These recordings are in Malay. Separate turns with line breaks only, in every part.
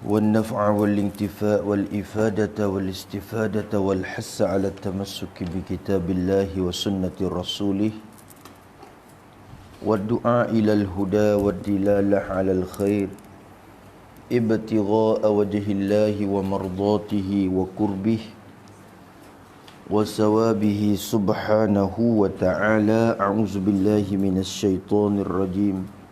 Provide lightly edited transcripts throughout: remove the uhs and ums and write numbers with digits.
والنفع والانتفاء والإفادة والاستفادة والحث على التمسك بكتاب الله وسنة رسوله والدعاء إلى الهدى والدلالة على الخير ابتغاء وجه الله ومرضاته وقربه وثوابه سبحانه وتعالى. أعوذ بالله من الشيطان الرجيم.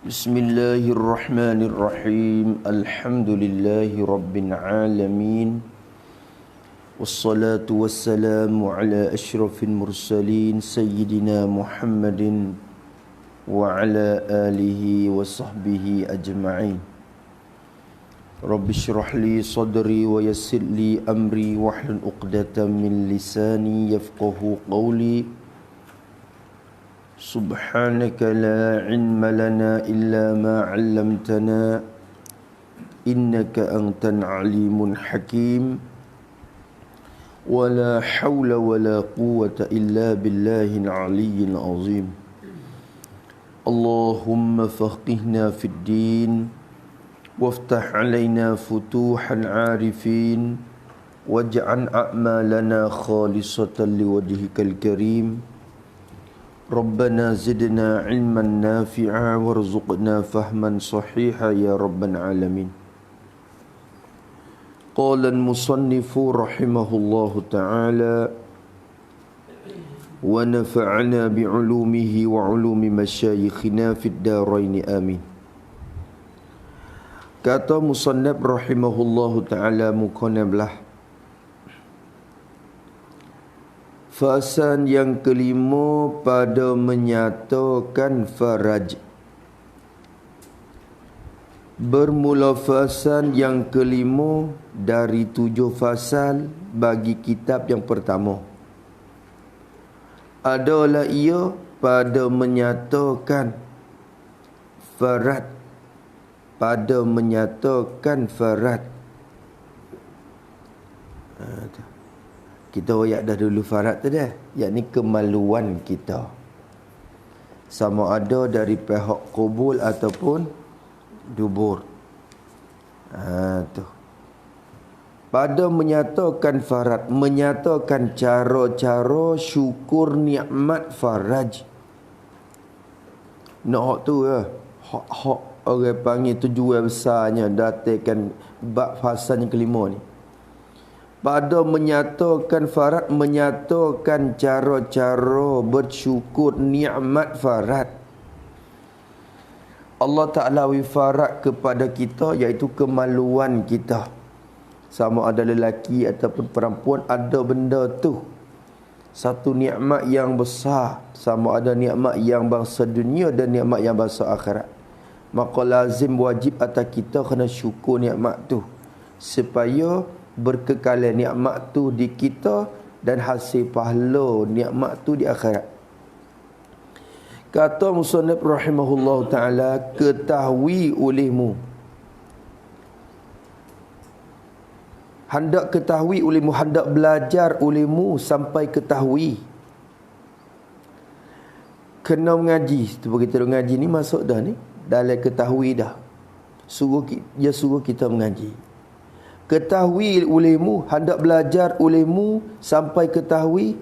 بسم الله الرحمن الرحيم. الحمد لله رب العالمين والصلاة والسلام على أشرف المرسلين سيدنا محمد وعلى آله وصحبه أجمعين. رب اشرح لي صدري ويسر لي أمري واحلل عقدة من لساني يفقه قولي. سبحانك لا علم لنا إلا ما علمتنا إنك أنت العليم الحكيم ولا حول ولا قوة إلا بالله العلي العظيم. اللهم فقهنا في الدين وافتح علينا فتوح العارفين واجعل أعمالنا خالصة لوجهك الكريم. ربنا زدنا علما نافعا وارزقنا فهما صحيحا يا رب العالمين. قال المصنف رحمه الله تعالى ونفعنا بعلومه وعلوم مشايخنا في الدارين آمين. Kata musannaf rahimahullahu ta'ala muqannablah, fasan yang kelima pada menyatakan faraj. Bermula fasan yang kelima dari 7 fasal bagi kitab yang pertama adalah ia pada menyatakan farad. Pada menyatakan farad. Kita royak dah dulu farad tu dah, yakni kemaluan kita, sama ada dari pihak kubul ataupun dubur. Tu. Pada menyatakan farad, menyatakan cara-cara syukur nikmat faraj. Nak tu ya, hak orang panggil tujuan besarnya datangkan bab fasal yang kelima ni. Pada menyatakan farad, menyatakan cara-cara bersyukur nikmat farad. Allah Ta'ala wifarat kepada kita iaitu kemaluan kita. Sama ada lelaki ataupun perempuan, ada benda tu. Satu nikmat yang besar, sama ada nikmat yang bangsa dunia dan nikmat yang bangsa akhirat. Maka lazim wajib atas kita kena syukur nikmat tu, supaya berkekalan nikmat tu di kita dan hasil pahala nikmat tu di akhirat. Kata musannaf rahimahullah ta'ala, ketahui olehmu, hendak ketahui olehmu, hendak belajar olehmu sampai ketahui. Kena mengaji. Sebab kita mengaji ni masuk dah ni dalam ketahui dah. Dia suruh kita mengaji. Ketahui olehmu, hendak belajar olehmu sampai ketahui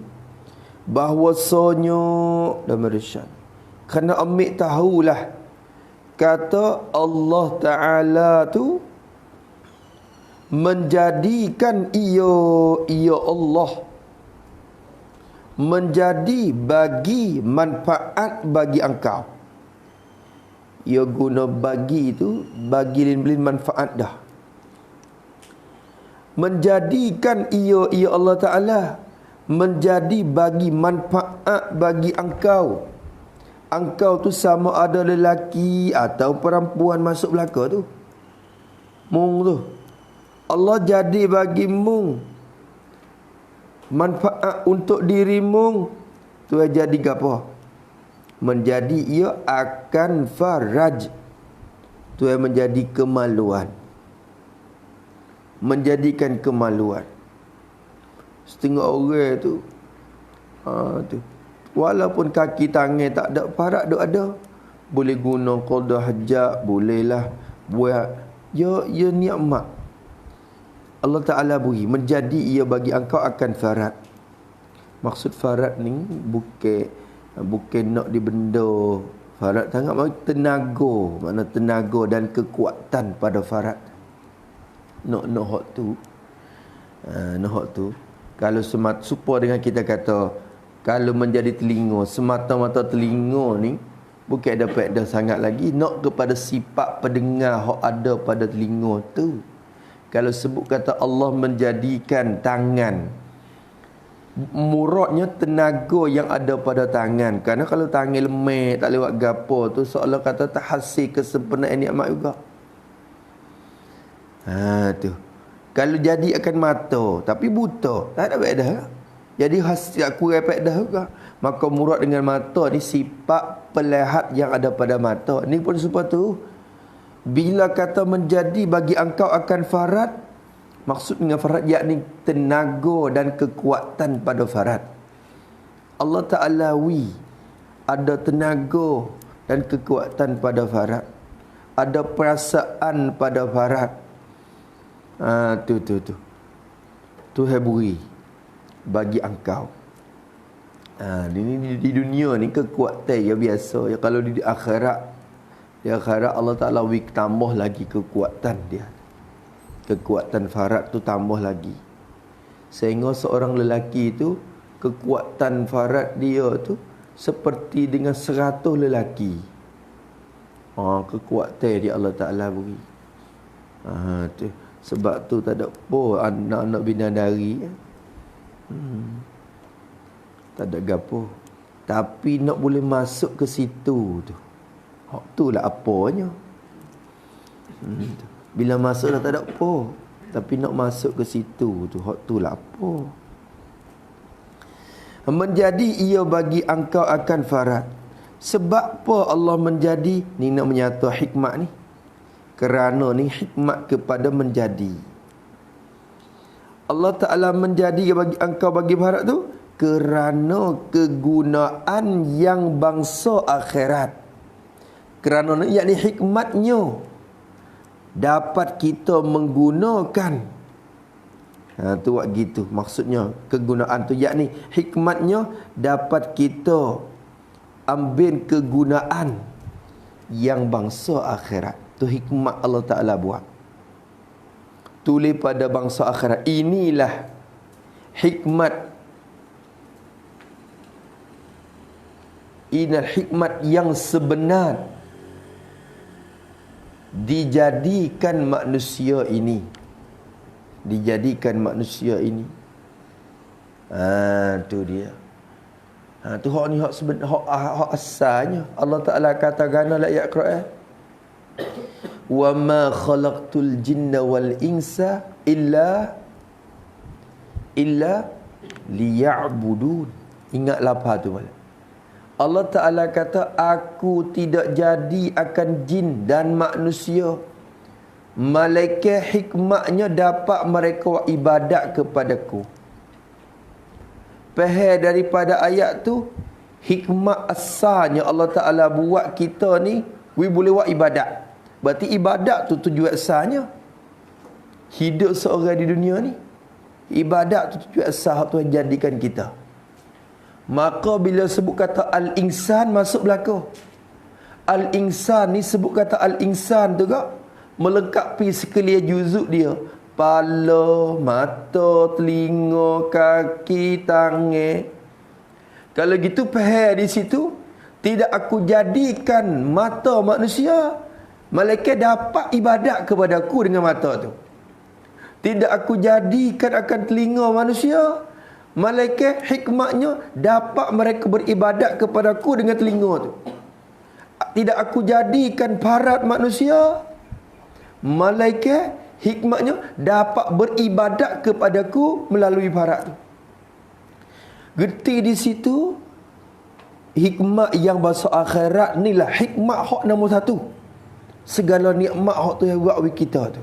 bahwasanya dalam irsyad, kena ambil tahulah kata Allah Ta'ala tu menjadikan ia Allah menjadi bagi manfaat bagi engkau. Ia guna bagi tu, bagi lin manfaat dah. Menjadikan ia Allah Ta'ala menjadi bagi manfaat bagi engkau. Engkau tu sama ada lelaki atau perempuan masuk belaka tu. Mung tu. Allah jadi bagi mung manfaat untuk diri mung. Tu jadi apa? Menjadi ia akan faraj. Tu yang menjadi kemaluan. Menjadikan kemaluan. Setengah orang tu walaupun kaki tangan tak ada, parak duk ada, boleh guna qada hajat, bolehlah buat Ya nikmat Allah Ta'ala beri, menjadi ia bagi engkau akan farad. Maksud farad ni bukan nak di benda. Farad sangat maksud tenaga, makna tenaga dan kekuatan pada farad. Nak hak tu. Nak hak tu. Kalau supaya dengan kita kata kalau menjadi telinga, semata-mata telinga ni bukan dapat dah sangat lagi, nak kepada sifat pendengar hak ada pada telinga tu. Kalau sebut kata Allah menjadikan tangan, muradnya tenaga yang ada pada tangan. Kerana kalau tangan lemah, tak lewat gapo tu, seolah kata tak hasil kesempurnaan nikmat juga. Tu. Kalau jadi akan mata tapi buta, tak ada faedah. Jadi hasil aku dapat dah juga. Maka murad dengan mata ni sifat pelihat yang ada pada mata. Ni pun sebab tu bila kata menjadi bagi engkau akan farad, maksud dengan farad yakni tenaga dan kekuatan pada farad. Allah Ta'ala ada tenaga dan kekuatan pada farad. Ada perasaan pada farad. Tu. Tuhan beri bagi engkau. Di dunia ni kekuatan ya biasa. Ya kalau di akhirat, Allah Ta'ala tambah lagi kekuatan dia. Kekuatan farad tu tambah lagi. Sehingga seorang lelaki tu, kekuatan farad dia tu seperti dengan 100 lelaki. Kekuatan dia Allah Ta'ala beri. Tu. Sebab tu tak ada apa anak-anak bidadari. Tak ada gapo. Tapi nak boleh masuk ke situ tu, hak tu lah apanya. Bila masuk dah tak ada apa. Tapi nak masuk ke situ tu, hak tu lah apa. Menjadi ia bagi engkau akan farad. Sebab apa Allah menjadi? Ni nak menyata hikmat ni. Kerana ni hikmat kepada menjadi. Allah Ta'ala menjadi bagi engkau bagi farad tu kerana kegunaan yang bangsa akhirat. Kerana ni yakni hikmatnya dapat kita menggunakan. Tu buat gitu. Maksudnya kegunaan tu yakni hikmatnya dapat kita ambil kegunaan yang bangsa akhirat. Tu hikmat Allah Ta'ala buat. Tulis pada bangsa akhirat. Inilah hikmat. Inilah hikmat yang sebenar dijadikan manusia ini. Tu dia. Tu hak ni hak sebenar, hak asalnya. Allah Ta'ala kata gana la yaqra. Wa ma khalaqtul jinna wal insa illa liya'budun. Ingatlah apa tu malam. Allah Ta'ala kata aku tidak jadi akan jin dan manusia malaikat hikmatnya dapat mereka ibadat kepadaku. Faham daripada ayat tu hikmat asalnya Allah Ta'ala buat kita ni boleh buat ibadat. Berarti ibadat tu tujuan asalnya hidup seorang di dunia ni. Ibadat tu tujuan asal Tuhan jadikan kita. Maka bila sebut kata al-insan masuk belaka. Al-insan ni sebut kata al-insan tu kak melengkapi sekalian juzuk dia. Kepala, mata, telinga, kaki, tangan. Kalau gitu faham di situ, tidak aku jadikan mata manusia malaikat dapat ibadat kepadaku dengan mata tu. Tidak aku jadikan akan telinga manusia malaikat hikmatnya dapat mereka beribadat kepadaku dengan telinga tu. Tidak aku jadikan farad manusia malaikat hikmatnya dapat beribadat kepadaku melalui farad tu. Gerti di situ hikmat yang bahasa akhirat ni lah hikmat hak nombor 1. Segala nikmat hak tu yang buat bagi kita tu.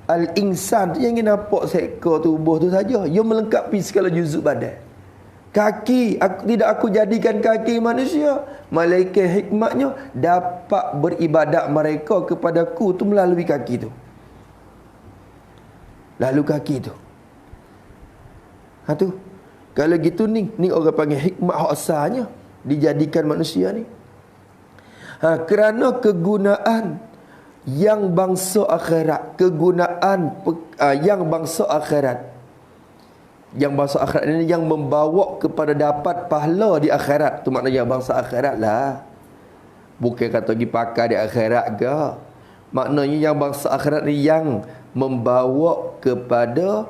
Al-insan tu yang nampak seekor tubuh tu saja. Ia melengkapi segala juzuk badan. Tidak aku jadikan kaki manusia, melainkan hikmatnya dapat beribadat mereka kepadaku tu melalui kaki tu. Lalu kaki tu. Tu. Kalau gitu ni orang panggil hikmat hak asalnya dijadikan manusia ni. Kerana kegunaan yang bangsa akhirat, yang bangsa akhirat. Yang bangsa akhirat ini yang membawa kepada dapat pahala di akhirat. Tu maknanya bangsa akhirat lah. Bukan kata pergi pakai di akhirat ke. Maknanya yang bangsa akhirat ni yang membawa kepada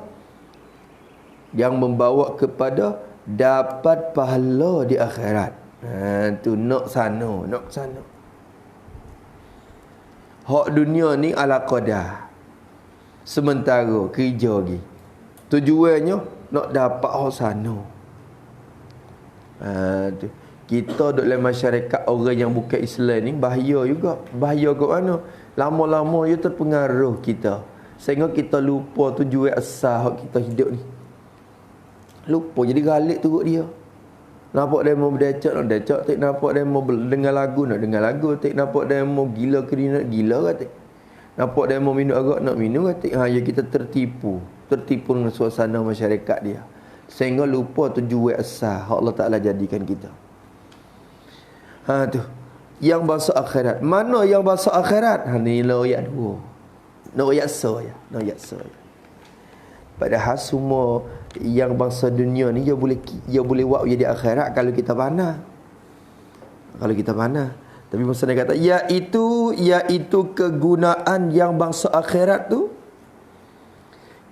dapat pahala di akhirat. Tu nak sana. Hak dunia ni ala qadar. Sementara kerja lagi. Tujuannya nak dapat hak sana. Tu. Kita duduk dalam masyarakat orang yang bukan Islam ni bahaya juga. Bahaya kat mana? Lama-lama ia terpengaruh kita. Sehingga kita lupa tujuan asal hak kita hidup ni. Lupa jadi galik turut dia. Nampak dia mau berdecak, nak decak. Tak nampak dia mau dengar lagu, nak dengar lagu. Tak nampak dia mau gila kerina, gila kata. Nampak dia mau minum arak, nak minum kata. Ya kita tertipu dengan suasana masyarakat dia. Sehingga lupa tujuan asal hak Allah Ta'ala jadikan kita. Tu. Yang bahasa akhirat. Mana yang bahasa akhirat? Ni lah ayat 2. Nak ayat so ya. Padahal semua yang bangsa dunia ni dia boleh buat jadi akhirat kalau kita panah. Tapi masa dia kata iaitu kegunaan yang bangsa akhirat tu.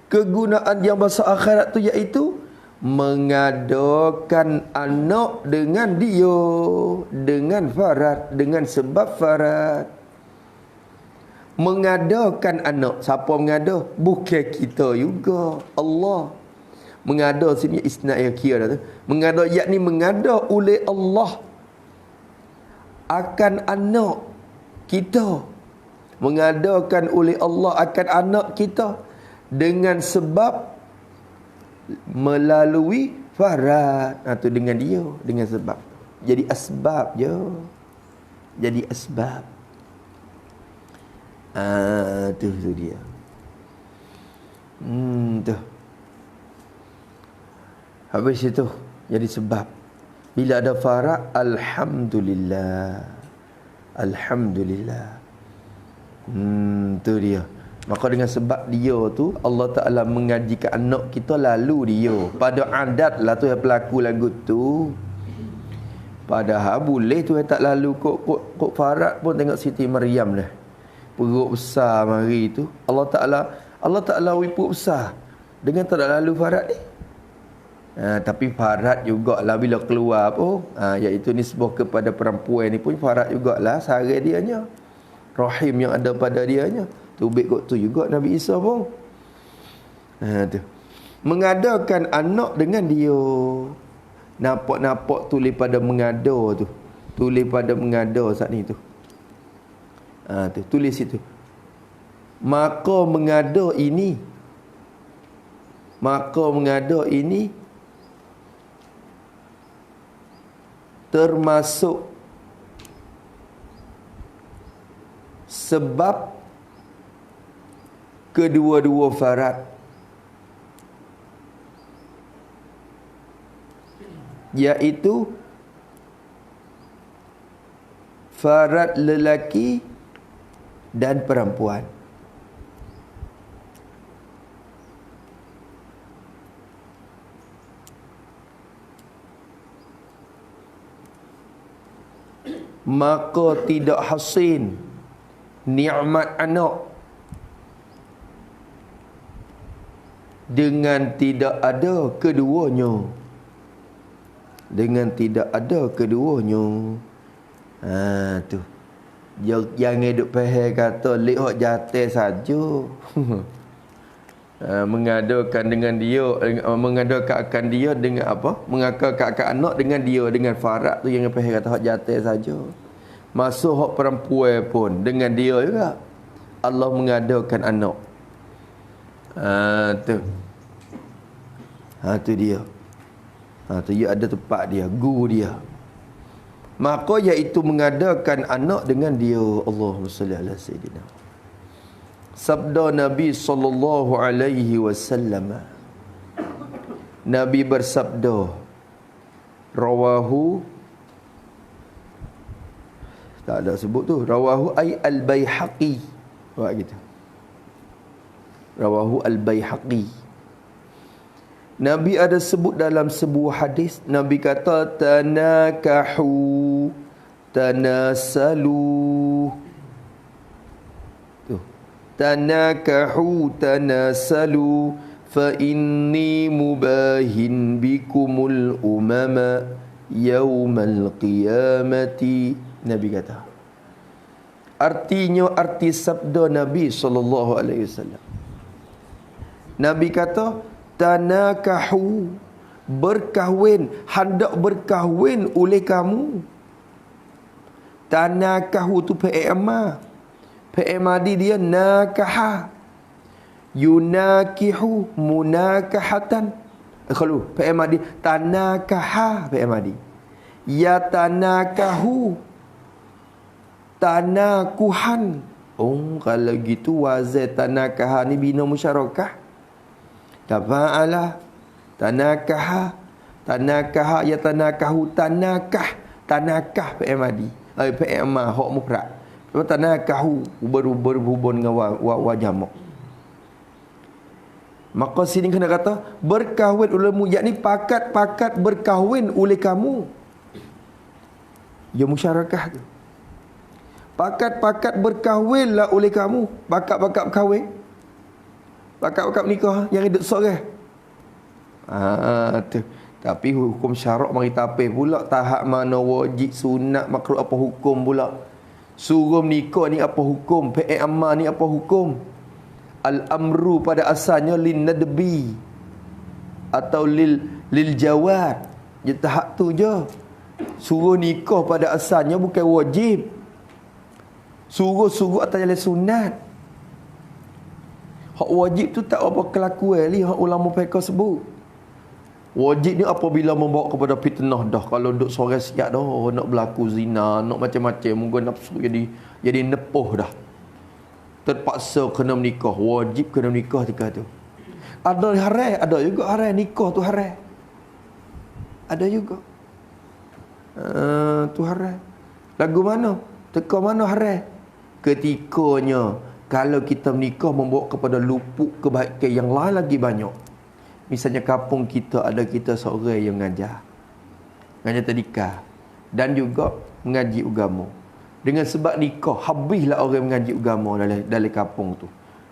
Kegunaan yang bangsa akhirat tu iaitu mengadakan anak dengan dia, dengan farad, dengan sebab farad. Mengadakan anak. Siapa mengada? Bukan kita juga. Allah. Mengada sini isnad yang kira tu. Mengada yakni mengada oleh Allah akan anak kita. Mengadakan oleh Allah akan anak kita dengan sebab melalui farad. Tu dengan dia, dengan sebab. Jadi asbab je. Tu dia. Tu. Habis itu jadi sebab. Bila ada farad, alhamdulillah. Tu dia. Maka dengan sebab dia tu Allah Ta'ala mengajikan anak kita lalu dia. Pada adat lah tu yang berlaku lagu tu. Padahal boleh tu yang tak lalu kok farad pun tengok Siti Maryam dah. Perut besar mari tu. Allah Ta'ala perut besar. Dengan tak lalu farad ni. Tapi farad jugalah bila keluar pun. Iaitu nisbah kepada perempuan ni pun farad jugalah. Sara dianya. Rahim yang ada pada dianya. Tubik kot tu juga Nabi Isa pun. Tu. Mengadakan anak dengan dia. Nampak tulis pada mengada tu. Tulis pada mengada saat ni tu. Tu tulis situ. Maka mengada ini termasuk sebab kedua-dua farad, iaitu farad lelaki dan perempuan. Maka tidak hasin nikmat anak dengan tidak ada keduanya. Tu. Jangan duk faham kata lihat jatuh saja. Mengadakan akan dia dengan apa? Mengadakan akan anak dengan dia dengan farad tu jangan faham kata hak jatuh saja. Masuk hak perempuan pun dengan dia juga. Allah mengadakan anak. Tu. Tu dia. Tu ia ada tempat dia, guru dia. Maka iaitu mengadakan anak dengan dia. Allahumma salli ala sayyidina. Sabda Nabi sallallahu alaihi wasallam. Nabi bersabda, rawahu, tak ada sebut tu, rawahu ay al-Baihaqi. Buat gitu. Rawahu al-Baihaqi. Nabi ada sebut dalam sebuah hadis, Nabi kata tanakahu tanasalu. Tu. Tanakahu tanasalu fa inni mubahin bikumul umama yaumal qiyamati. Nabi kata. Artinya, arti sabda Nabi SAW. Nabi kata tanakahu, berkahwin, hendak berkahwin oleh kamu. Tanakahu tu fi'il madi dia nakaha, yunakihu munakahatan. Kalau fi'il madi tanakaha, fi'il madi ya tanakahu tanakuhan. Oh, kalau gitu wazan tanakaha ni bina musyarakah. Tafa'ala tanakaha tanakaha ya tanakahu tanakah fi'il madi fi'il ma hak mufrad. Tanakahu berhubung dengan wa jamak. Maka sini kena kata berkahwin olehmu, yakni pakat berkahwin oleh kamu. Ya musyarakah tu. Pakat berkahwinlah oleh kamu. Pakat berkahwin. Pakat nikah yang hidup seorang. Tu. Tapi hukum syarak mari tapis pula, tahap mana wajib, sunat, makruh, apa hukum pula. Suruh nikah ni apa hukum? Fi'il amar ni apa hukum? Al-amru pada asalnya lin nadbi atau lil jawad. Dia tahap tu je. Suruh nikah pada asalnya bukan wajib. Suruh atas jalan sunat. Hak wajib tu tak apa kelakuan ni hak ulama fiqh sebut. Wajib ni apabila membawa kepada fitnah dah. Kalau duk seorang siap dah, nak berlaku zina, nak macam-macam, mungkin nafsu jadi nepuh dah. Terpaksa kena menikah, wajib kena menikah ketika tu. Ada haram, ada juga haram, nikah tu haram. Ada juga. Tu haram. Lagu mana? Teka mana haram? Ketikanya kalau kita menikah membawa kepada luput kebaikan yang lain lagi banyak. Misalnya kampung kita ada kita seorang yang mengajar tadika dan juga mengaji agama. Dengan sebab nikah habislah orang mengaji agama dalam kampung tu.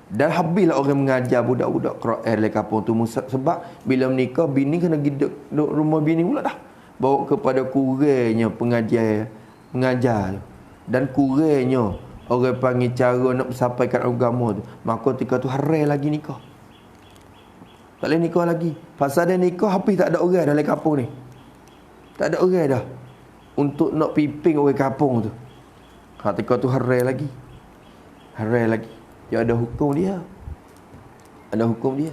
Dan habislah orang mengajar budak-budak Quran dalam kampung tu. Sebab bila menikah bini kena duduk rumah bini pula dah. Bawa kepada kurangnya mengajar dan kurangnya orang panggil cara nak sampaikan agama tu. Maka ketika tu haram lagi nikah. Tak boleh nikah lagi. Pasal dia nikah habis tak ada orang dalam kampung ni. Tak ada orang dah untuk nak piping orang kampung tu. Ketika tu haram lagi. Haram lagi. Dia ada hukum dia. Ada hukum dia.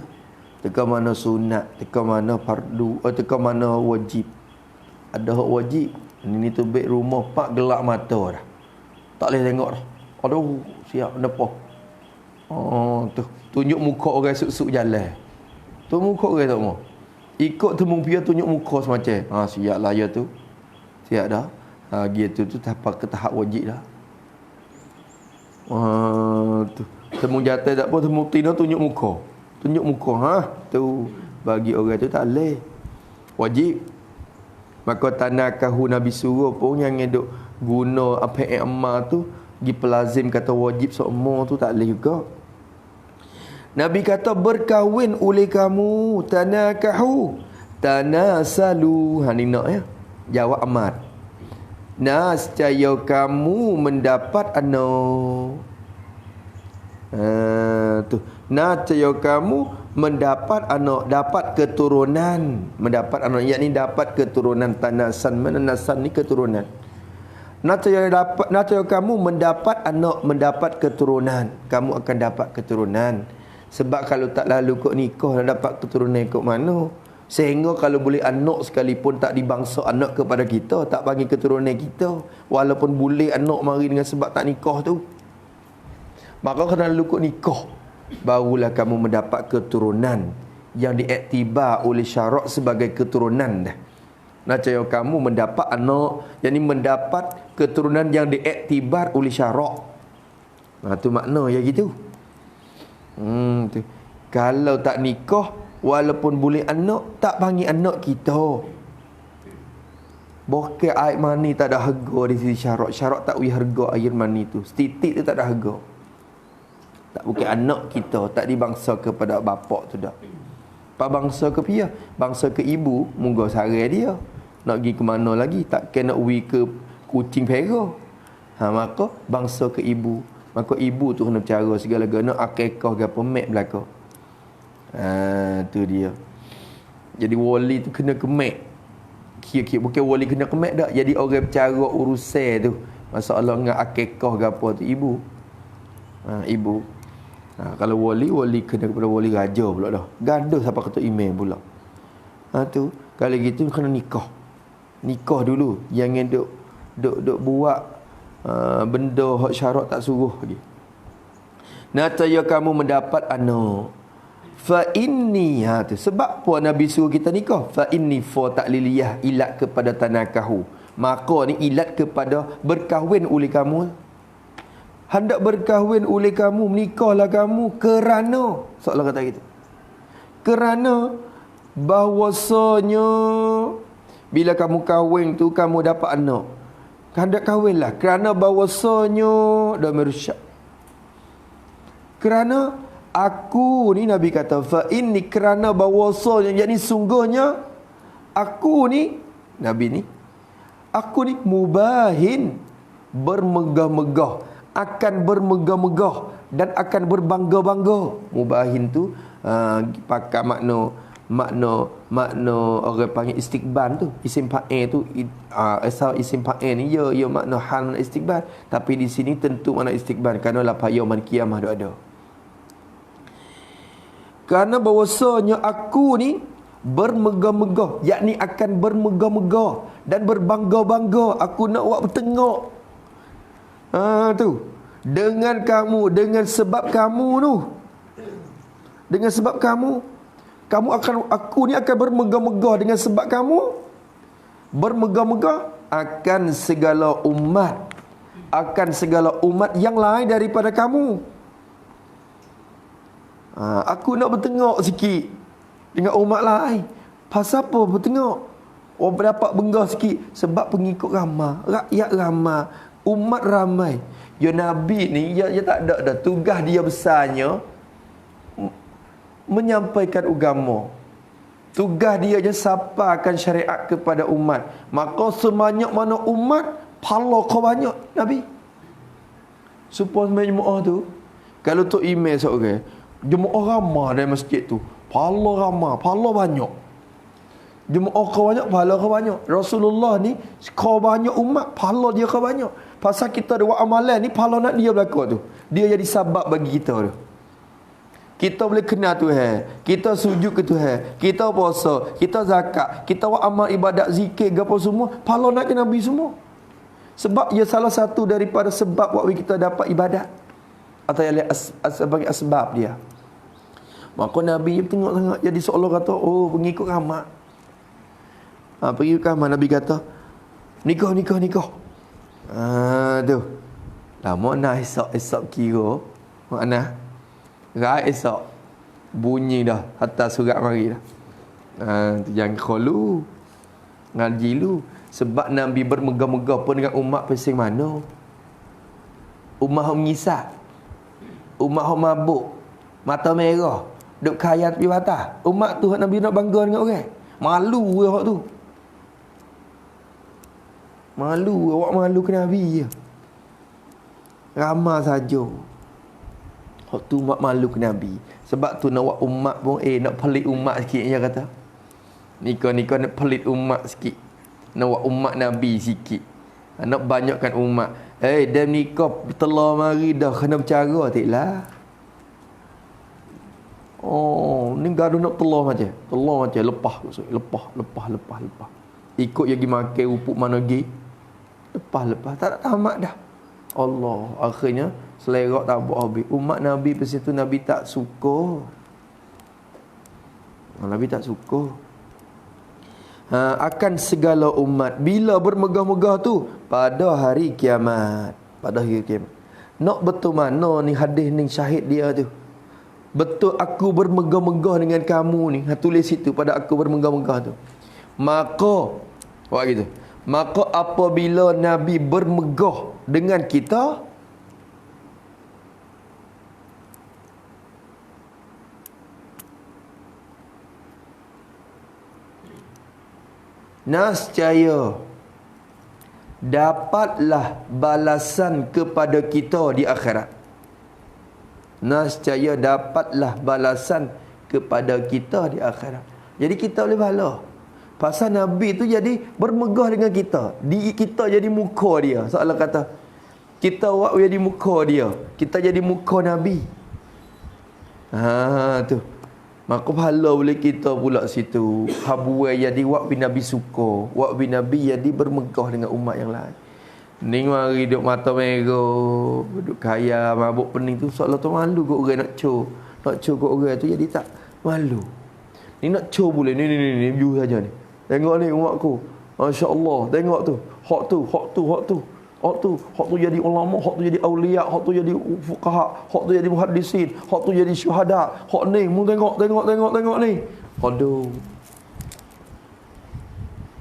Teka mana sunat, teka mana fardu, teka mana wajib. Ada hak wajib. Ini tu baik rumah pak gelak mata dah. Tak boleh tengok dah. Aduh, siap nepah. Oh, tu tunjuk muka orang suk-suk jalan. Tu muka orang tak mau. Ikut temu pia tunjuk muka semacam. Siaplah ya tu. Siap dah. Gitu tu tahap ke tahap wajib dah. Tu temu jatuh tak apa, temu tina tunjuk muka. Tunjuk muka. Tu bagi orang tu tak boleh. Wajib. Maka tanakahu Nabi suruh pun yang duk guna apa yang amal tu pergi pelazim kata wajib semua tu tak boleh juga. Nabi kata berkahwin oleh kamu, tanakahu tanasalu. Ni nak ya. Jawab amat. Nascaya kamu mendapat anak. Tu. Nascaya kamu mendapat anak, dapat keturunan, mendapat anak, yakni dapat keturunan. Tanasan, mana nasan ni keturunan. Nascaya kamu mendapat anak, mendapat keturunan. Kamu akan dapat keturunan. Sebab kalau tak lalu kok nikah nak dapat keturunan kok mana? Sehingga kalau boleh anak sekalipun tak dibangsa anak kepada kita, tak bagi keturunan kita, walaupun boleh anak mari dengan sebab tak nikah tu, maka kena lukuk nikah, barulah kamu mendapat keturunan yang diiktibar oleh syarak sebagai keturunan dah. Nak caya kamu mendapat anak, yakni mendapat keturunan yang diiktibar oleh syarak. Tu makna ya gitu. Tu. Kalau tak nikah, walaupun boleh anak, tak panggil anak kita. Bokeh air mani tak ada harga di sisi syarak. Syarak tak wih harga air mani tu. Setitik tu tak ada harga. Tak bukan anak kita, tak dibangsa kepada bapak tu dah. Pak bangsa ke pia, bangsa ke ibu, munggah sarai dia. Nak pergi ke mana lagi? Tak kena wi ke kucing pera. Maka bangsa ke ibu. Maka ibu tu kena bercara segala-gala akikah gapo mek belaka. Tu dia. Jadi wali tu kena kemek. Kira-kira bukan wali kena kemek dak. Jadi orang bercara urusan tu. Masalah dengan akikah gapo tu ibu. Ibu. Kalau wali kena kepada wali raja pula dah. Gaduh siapa kata email pula. Tu kalau gitu kena nikah. Nikah dulu. Jangan duk buat benda hak syarat tak suruh lagi. Nataya kamu mendapat anak. Fa inni tu sebab apa Nabi suruh kita nikah? Fa inni fa ta'liliyah, ilat kepada tanakahu. Maka ni ilat kepada berkahwin oleh kamu. Hendak berkahwin oleh kamu, menikahlah kamu kerana, seolah kata gitu. Kerana bahwasanya bila kamu kahwin tu kamu dapat anak. Hendak kahwinlah kerana bahwasanya damirsyad. Kerana aku ni Nabi kata fa inni, kerana bahwasanya, yakni sungguhnya aku ni Nabi ni, aku ni mubahin, bermegah-megah, akan bermegah-megah dan akan berbangga-bangga. Mubahin tu pakai makna orang panggil istiqbal tu. Isim fa'il tu asal isim fa'il ni ya makna hal istiqbal, tapi di sini tentu makna istiqbal kerana la yaumul qiyamah ada. Kerana bahwasanya aku ni bermegah-megah, yakni akan bermegah-megah dan berbangga-bangga. Aku nak buat bertengok. Tu. Dengan kamu, dengan sebab kamu tu. Dengan sebab kamu aku ni akan bermegah-megah dengan sebab kamu. Bermegah-megah akan segala umat. Akan segala umat yang lain daripada kamu. Aku nak bertengok sikit dengan umat lain. Pasal apa bertengok? Dapat bengah sikit. Sebab pengikut ramai, rakyat ramai, umat ramai. Ya Nabi ni dia tak ada dah. Tugas dia besarnya menyampaikan agama. Tugas dia je sampaikan syariat kepada umat. Maka sebanyak mana umat, pahala kau banyak Nabi. Supaya jemaah tu, kalau tu email seorang, jemaah ramai dalam masjid tu, pahala ramai, pahala banyak. Jemaah kau banyak, pahala kau banyak. Rasulullah ni kau banyak umat, pahala dia kau banyak. Pasal kita ada buat amalan ni, pahala nak dia berlaku tu. Dia jadi sabab bagi kita tu. Kita boleh kenal Tuhan, kita sujud ke Tuhan, kita puasa, kita zakat, kita buat amal ibadat zikir apa semua, pahala nak ke Nabi semua. Sebab ia salah satu daripada sebab buat kita dapat ibadat. Atau yang sebagai asbab dia. Maka Nabi tengok sangat jadi seolah kata, oh pengikut ramai. Pengikut ramai, Nabi kata, nikah. Tu. Lama nak esok kira. Makna Rai esok bunyi dah atas surat mari dah. Jangan kholu. Ngaji lu. Sebab Nabi bermegah-megah pun dengan umat pesing mana. Umat yang mengisap. Umat yang mabuk. Mata merah. Duk kaya tepi batas. Umat tu Nabi nak bangga dengan orang. Malu awak tu. Awak malu ke Nabi je. Ramah saja. Hak tu umat malu ke Nabi. Sebab tu nak buat umat pun nak pelit umat sikit dia kata. Nikah nak pelit umat sikit. Nak buat umat Nabi sikit. Nak banyakkan umat. Dan nikah telah mari dah kena bercara taklah. Ni gaduh nak telah macam. Lepas. Ikut yang pergi makan rupuk mana pergi. Lepas. Tak nak tamat dah. Allah. Akhirnya, selerak tak buat habis. Umat Nabi pasal tu Nabi tak suka. Nabi tak suka. Akan segala umat. Bila bermegah-megah tu? Pada hari kiamat. Nak betul mana ni hadis ni syahid dia tu? Betul aku bermegah-megah dengan kamu ni. Tulis situ pada aku bermegah-megah tu. Maka apabila Nabi bermegah dengan kita, nascaya dapatlah balasan kepada kita di akhirat. Nascaya dapatlah balasan kepada kita di akhirat. Jadi kita boleh bala. Pasal Nabi tu jadi bermegah dengan kita. Kita jadi muka dia. Soalan kata, kita awak jadi muka dia. Kita jadi muka Nabi. Tu. Maka pahala boleh kita pula situ. Habuai jadi wak bin Nabi suka. Wak bin Nabi jadi bermegah dengan umat yang lain. Ni mari duk mata merah, duk kaya, mabuk pening tu seolah tu malu kok orang nak cur. Nak cur kok orang tu jadi tak malu. Ni nak cur boleh. Ni view saja ni. Tengok ni umatku. Masya-Allah, tengok tu. Hak tu jadi ulama, hak tu jadi aulia, hak tu jadi fuqaha, hak tu jadi muhaddisin, hak tu jadi syuhada. Hak ni mu tengok ni. Aduh.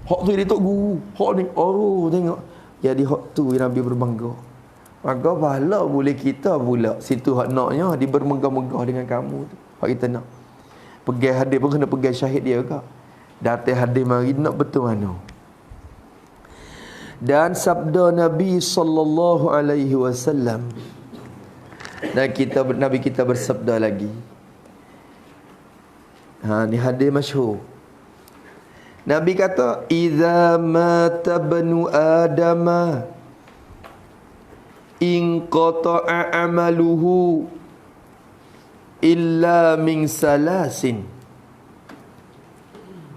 Hak tu jadi tok guru. Hak ni, tengok. Jadi hak tu Nabi berbangga. Maka pahala boleh kita pula. Situ hak naknya dia bermegah-megah dengan kamu tu. Hak kita nak. Pegang hadis pun kena pegang syahid dia ke. Datang hadis mari nak betul mana. Dan sabda Nabi sallallahu alaihi wasallam. Dan Nabi kita bersabda lagi. Ni hadis masyhur. Nabi kata, "Idza mata banu Adama in qata'a amaluhu illa min salasin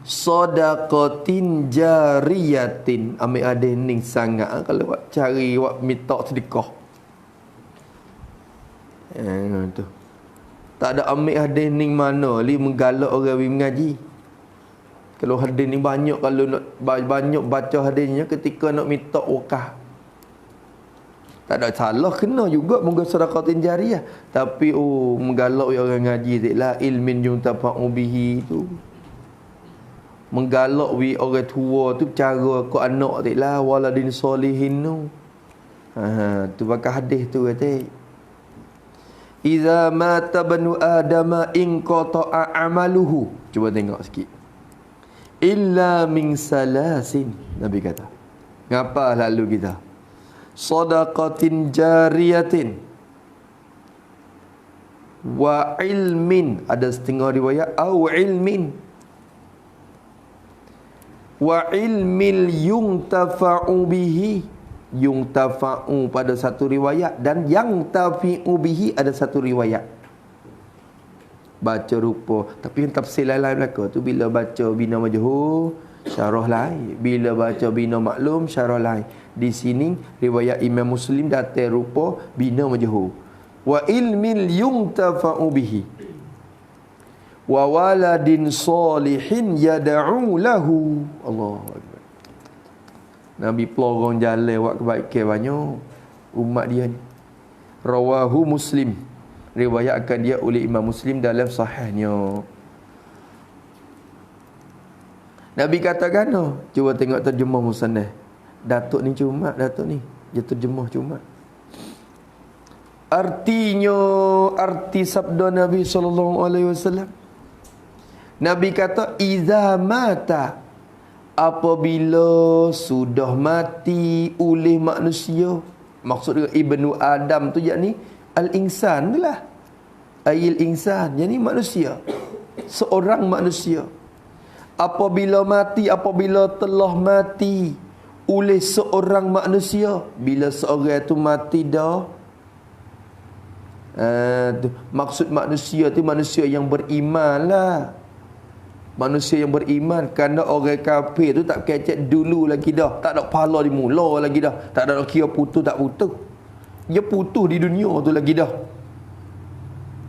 sadaqatin jariyatin." Ambil ada ning sangat kalau buat cari buat minta sedekah. Tu. Tak ada ambil hadis ning mana li menggalak orang mengaji. Kalau hadis ni banyak, kalau nak banyak baca hadisnya ketika nak minta wakaf. Tak ada salah, kena juga moga sedekatin jariah. Tapi menggalak orang ngaji taklah ilmin yuntafa'u bihi tu. Menggalak orang tua tu cara kau anak taklah waladin solihin tu. Tu pakai hadis tu kata. Iza mata banu Adama in qata'a amaluhu. Cuba tengok sikit. Illa min salasin, Nabi kata. Ngapa lalu kita? Sadaqatin jariyatin wa ilmin, ada setengah riwayat au ilmin wa ilmil yuntafa'u bihi, yuntafa'u pada satu riwayat, dan yang tafi'u bihi ada satu riwayat. Baca rupa, tapi yang tafsir lain-lain belaka tu bila baca bina majhul syarah lain, bila baca bina maklum syarah lain. Di sini riwayat Imam Muslim datang rupa bina majhul. Wa ilmin yuntafa'u bihi wa waladin salihin yad'u lahu. Allahu akbar. Nabi pelorong jalan buat kebaikan banyak umat dia ni. Rawahu Muslim, riwayatkan dia oleh Imam Muslim dalam sahihnya. Nabi katakan, cuba tengok terjemah musannaf. Datuk ni cuma, Datuk ni dia terjemah cuma. Artinya, arti sabda Nabi SAW. Nabi kata, iza mata, apabila sudah mati oleh manusia. Maksud dia ibnu Adam tu yakni al-insan lah. Ayil insan, yakni manusia. Seorang manusia. Apabila mati, apabila telah mati oleh seorang manusia. Bila seorang itu mati dah, Tu. Maksud manusia tu manusia yang beriman lah. Manusia yang beriman. Kerana orang kafir tu tak kecek dulu lagi dah. Tak ada pahala di mula lagi dah. Tak ada kira putus tak putus. Dia putus di dunia tu lagi dah.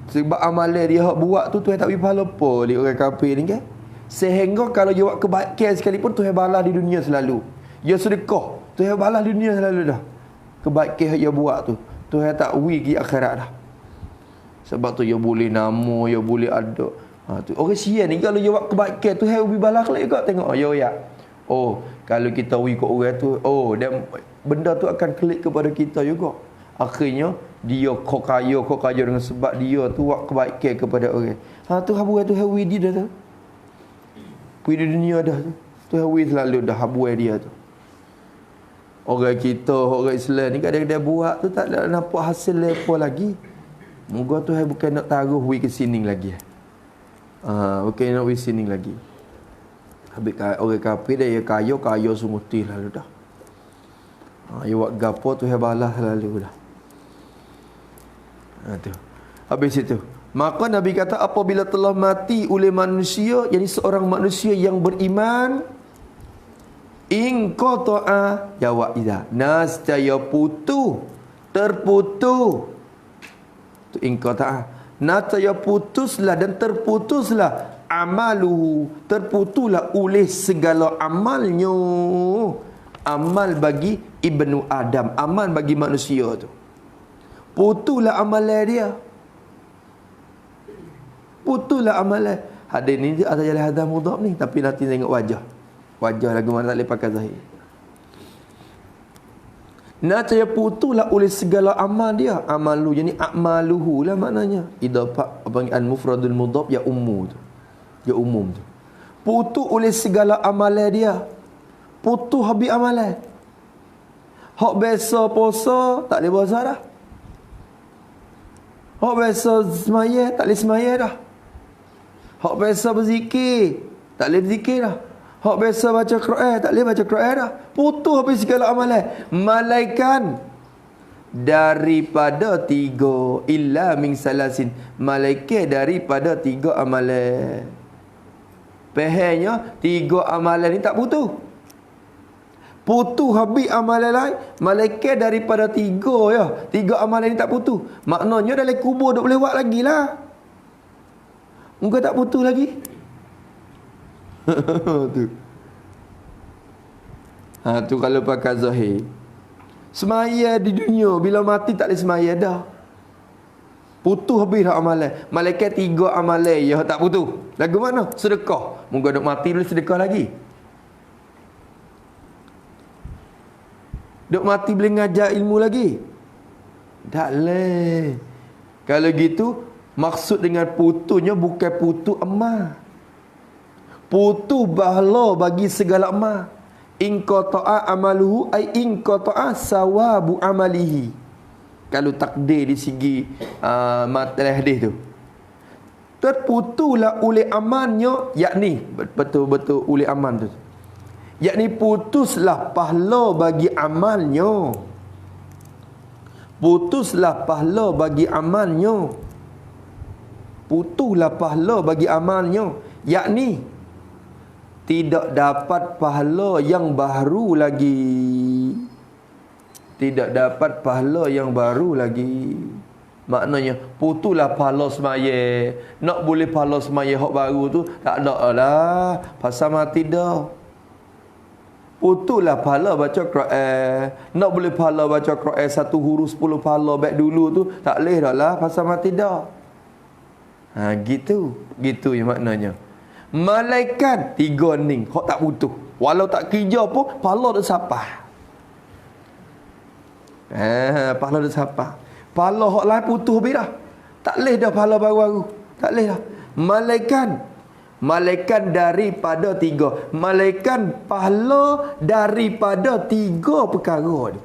Sebab amalan dia buat tu Tuhan tak beri pahala apa dia orang kafir ni kan. Sehingga kalau dia buat kebaikan sekalipun Tuhan balas di dunia selalu. Dia sedekah Tuhan balas di dunia selalu dah. Kebaikan dia buat tu Tuhan tak beri di akhirat dah. Sebab tu dia boleh nama, dia boleh ada. Tu orang sian ni kalau dia buat kebaikan tu hai ubi balas lah juga tengok. Ya. Oh, kalau kita wi kat orang tu, dan benda tu akan klik kepada kita juga. Akhirnya dia kok kaya dengan sebab dia tu buat kebaikan kepada orang. Tu habuai tu hawi dia dah tu. Wi di dunia dah tu. Tu hawi selalu dah habuai dia tu. Orang kita, orang Islam ni kadang-kadang buat tu tak ada nampak hasil apa lagi. Moga Tuhan bukan nak taruh we ke sini lagi. Bukan nak we sini lagi. Habis orang kafir dia kaya sungguh tih lalu dah. Ya buat gapo Tuhan balas lalu dah. Tu. Habis itu. Maka Nabi kata apabila telah mati oleh manusia, yakni seorang manusia yang beriman, in qata'a jawab iza. Nascaya terputus. Tu ingkata nataya putuslah dan terputuslah amaluhu, terputuslah oleh segala amalnya. Amal bagi ibnu Adam, amal bagi manusia tu putuslah amalan dia, putuslah amalan. Hadis ni ada jalan hadam mudhaf ni, tapi nanti tengok wajah lagu mana tak boleh pakai zahir. Nataya putuslah oleh segala amal dia. Amalu jadi akmaluhu lah maknanya. Idafah panggil al-mufradul mudhaf ya ummu tu. Ya umum tu. Putus oleh segala amalan dia. Putus habis amalan. Hak biasa puasa tak boleh puasa dah. Hak biasa semaya tak boleh semaya dah. Hak biasa berzikir tak boleh berzikir dah. Hak biasa baca Quran tak boleh baca Quran dah. Putus habis segala amalan. Malaikat daripada 3 illa min salasin. Malaikat daripada 3 amalan. Pehanya 3 amalan ni tak putus. Putus habis amalan lain. Malaikat daripada 3 ya. 3 amalan ni tak putus. Maknanya dalam kubur duk boleh buat lagi lah. Muka tak putus lagi. Tu. Tu kalau pakai zahir. Semaya di dunia bila mati tak boleh semaya dah. Putus habis dah amalan. Malaikat 3 amalan ya tak putus. Lagu mana? Sedekah. Moga duk mati boleh sedekah lagi. Duk mati boleh ngajar ilmu lagi. Tak boleh. Kalau gitu maksud dengan putusnya bukan putus emas. Putus bahala bagi segala amal. In qata'a amaluhu ay in qata'a sawabu amalihi. Kalau takdir di segi materi hadis tu. Terputuslah oleh amalnya, yakni betul-betul oleh amal tu. Yakni putuslah pahala bagi amalnya. Putuslah pahala bagi amalnya. Putuslah pahala bagi amalnya. Yakni tidak dapat pahala yang baru lagi. Tidak dapat pahala yang baru lagi. Maknanya putuslah pahala semaya. Nak boleh pahala semaya hak baru tu tak ada lah. Pasal mati dah. Putuslah pahala baca Quran. Nak boleh pahala baca Quran 1 huruf 10 pahala baik dulu tu tak boleh dah lah. Pasal mati dah. Gitu yang maknanya. Malaikat 3 ni hak tak putus. Walau tak kerja pun pahala dah sapah. Pahala dah sapah. Pahala hak lain putus habis dah. Tak leh dah pahala baru-baru. Tak leh dah. Malaikat daripada 3. Malaikat pahala daripada 3 perkara ni.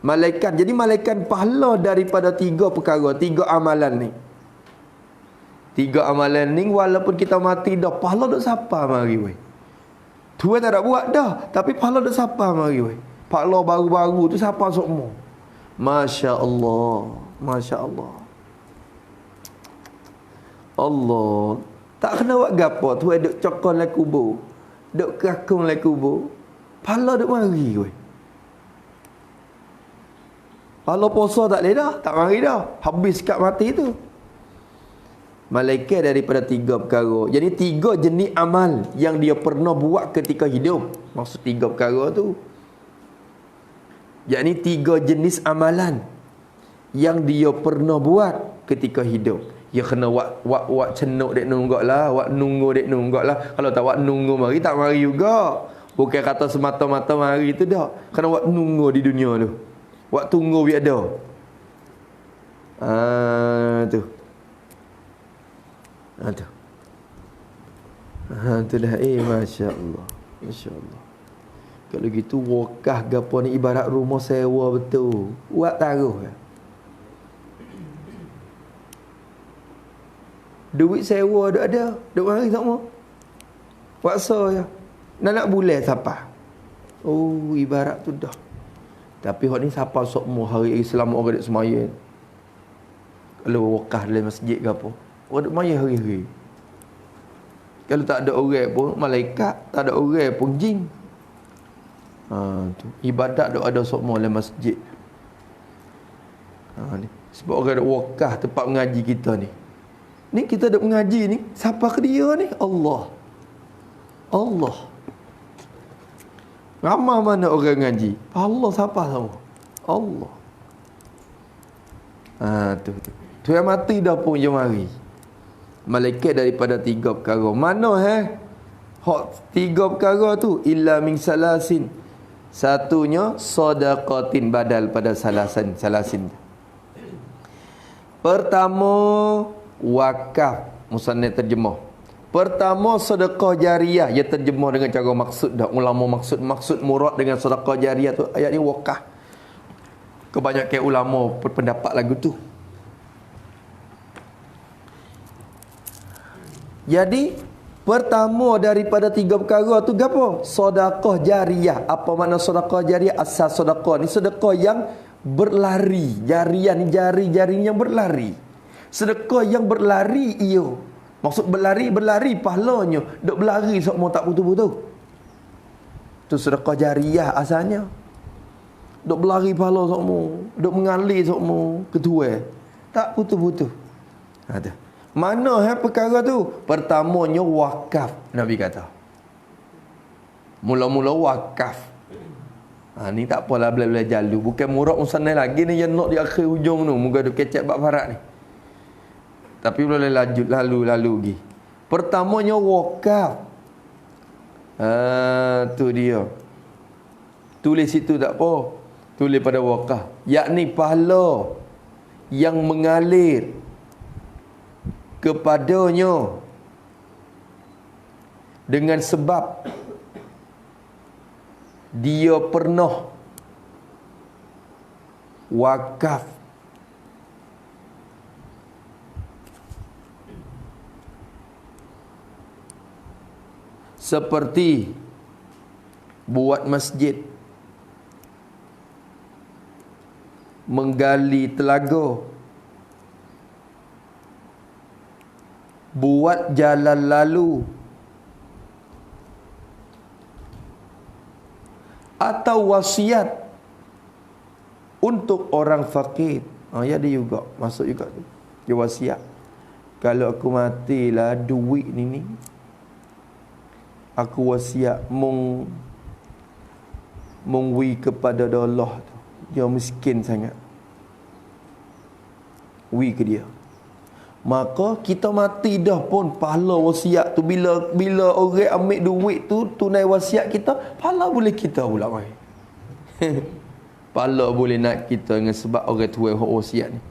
Malaikat. Jadi malaikat pahala daripada 3 perkara, 3 amalan ni. 3 amalan ni walaupun kita mati dah, pahala dak siapa mari weh. Tuan tak ada buat dah, tapi pahala dak siapa mari weh. Pahala baru-baru tu siapa semua. Masya Allah. Masya Allah. Allah. Tak kena buat gapo tu duk cokon lai kubur. Duk kakung lai kubur. Pala duk mari weh. Pala puasa tak boleh dah. Tak mari dah. Habis kat mati tu. Malaikat daripada 3 perkara. Jadi 3 jenis amal yang dia pernah buat ketika hidup. Maksud 3 perkara tu. Yakni 3 jenis amalan yang dia pernah buat ketika hidup. Ya kena wak cenuk dek nunggak lah. Wak nunggu dek nunggak lah. Kalau tak wak nunggu mari, tak mari juga. Bukan kata semata-mata mari tu dah. Kena wak nunggu di dunia tu. Wak tunggu biar ada. Tu. Tu. Tu dah. Masya Allah. Masya Allah. Kalau gitu wakah gapo ni ibarat rumah sewa betul. Wak taruh ya. Duit sewa ada. Duk mari tak mau. Paksa ya. Nak bulan siapa? Oh, ibarat tu dah. Tapi hak ni siapa sok mu hari Islam orang duk semaya. Kalau wakah dalam masjid ke apa. Orang duk maya hari-hari. Kalau tak ada orang pun malaikat, tak ada orang pun jin. Tu. Ibadat duk ada sok mu dalam masjid. Ni. Sebab orang duk wakah tempat mengaji kita ni. Ni kita duk mengaji ni, siapa ke dia ni? Allah. Allah. Ramai mana orang ngaji? Allah siapa sama? Allah. Tu. Tu yang mati dah pun je mari. Malaikat daripada 3 perkara. Mana hak 3 perkara tu? Illa min salasin. Satunya sadaqatin, badal pada salasin. Pertama wakaf, musannif terjemah. Pertama sedekah jariah, dia terjemah dengan cara maksud dah. Ulama maksud murad dengan sedekah jariah tu ayat ni wakaf. Kebanyakan ulama berpendapat lagu tu. Jadi pertama daripada 3 perkara tu gapo? Sedekah jariah. Apa makna sedekah jariah? Asal sedekah ni sedekah yang berlari. Jariah ni jari-jarinya berlari. Sedekah yang berlari iyo. Maksud berlari pahalanya. Duk berlari semua tak putus-putus. Tu sedekah jariah asalnya. Duk berlari pahala semua. Duk mengalir semua ketua. Tak putus-putus. Ada. Mana perkara tu? Pertamanya wakaf, Nabi kata. Mula-mula wakaf. Ni tak apalah bela-bela jalu. Bukan murad musannaf lagi ni yang nak di akhir hujung tu. Moga duk kecek bab farat ni. Tapi boleh lanjut lalu lagi. Pertamanya wakaf. Tu dia. Tulis situ tak apa. Tulis pada wakaf. Yakni pahala yang mengalir kepadanya dengan sebab dia pernah wakaf seperti buat masjid, menggali telaga, buat jalan lalu, atau wasiat untuk orang fakir. Ya dia juga masuk juga tu. Dia wasiat. Kalau aku matilah duit ni aku wasiat mengwi kepada Allah tu. Dia miskin sangat. Wi ke dia. Maka kita mati dah pun pahala wasiat tu bila orang ambil duit tu tunai wasiat kita, pahala boleh kita pula mai. Pahala boleh nak kita dengan sebab orang tua wasiat ni.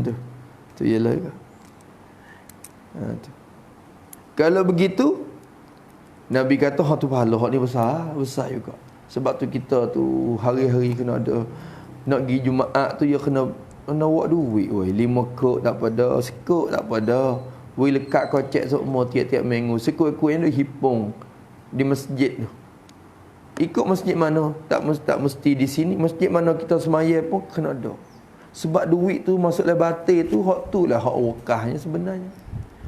Tu. Tu ialah. Tu. Kalau begitu Nabi kata hak tu pahala, hak ni besar juga. Sebab tu kita tu hari-hari kena ada nak pergi Jumaat tu ya kena buat duit weh. 5 kok tak pada, sekok tak pada. Weh lekat kocek semua tiap-tiap minggu. Sekok-sekok yang duk hipung di masjid tu. Ikut masjid mana, tak mesti di sini. Masjid mana kita semaya pun kena ada. Sebab duit tu masuk dalam batin tu, hak tu lah hak wakahnya sebenarnya.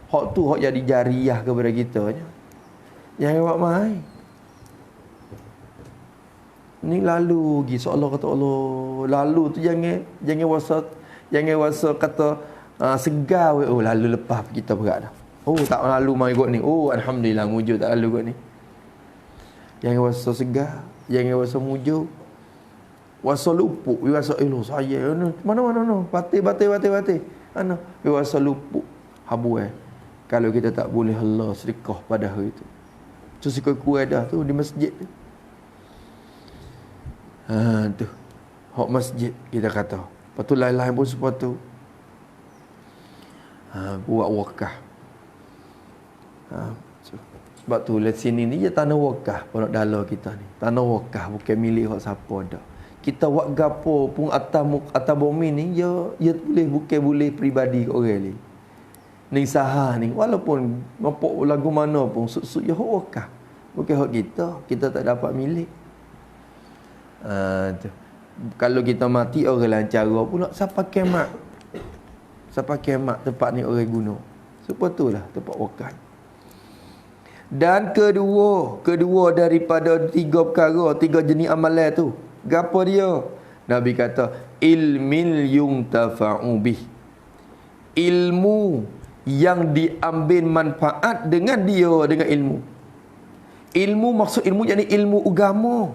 Hak tu hak jadi jariah kepada kita. Jangan buat main. Ni lalu pergi, seolah kata Allah. Lalu tu jangan wasa kata segar. Oh lalu lepas kita berat dah. Oh tak lalu mai kot ni. Oh alhamdulillah mujur tak lalu kot ni. Jangan wasa segar, jangan wasa mujur. Wasa lupuk, wasa saya mana batik. Ana wasa lupuk. Habu kalau kita tak boleh Allah sedekah pada hari itu. Tu sikoi kuat dah tu di masjid tu. Tu. Hak masjid kita kata. Lepas tu lain-lain pun sepatu. Buat wakaf. Sebab tu lihat sini ni je tanah wakaf pondok dala kita ni. Tanah wakaf bukan milik hak siapa dah. Kita buat gapo pun atas bumi ni ya boleh peribadi kat orang ni. Ni saha ni walaupun ngopok lagu mana pun suk-suk ya hak wakaf. Bukan hak kita. Kita tak dapat milik. Tu. Kalau kita mati orang lain cara pula siapa kemak. Siapa kemak tempat ni orang guna. Sepatulah tempat wakaf. Dan kedua daripada tiga perkara, tiga jenis amalan tu. Gapo dia? Nabi kata ilmil yuntafa'u bih. Ilmu yang diambil manfaat dengan dia, dengan ilmu. Ilmu maksud ilmu jadi ilmu agama.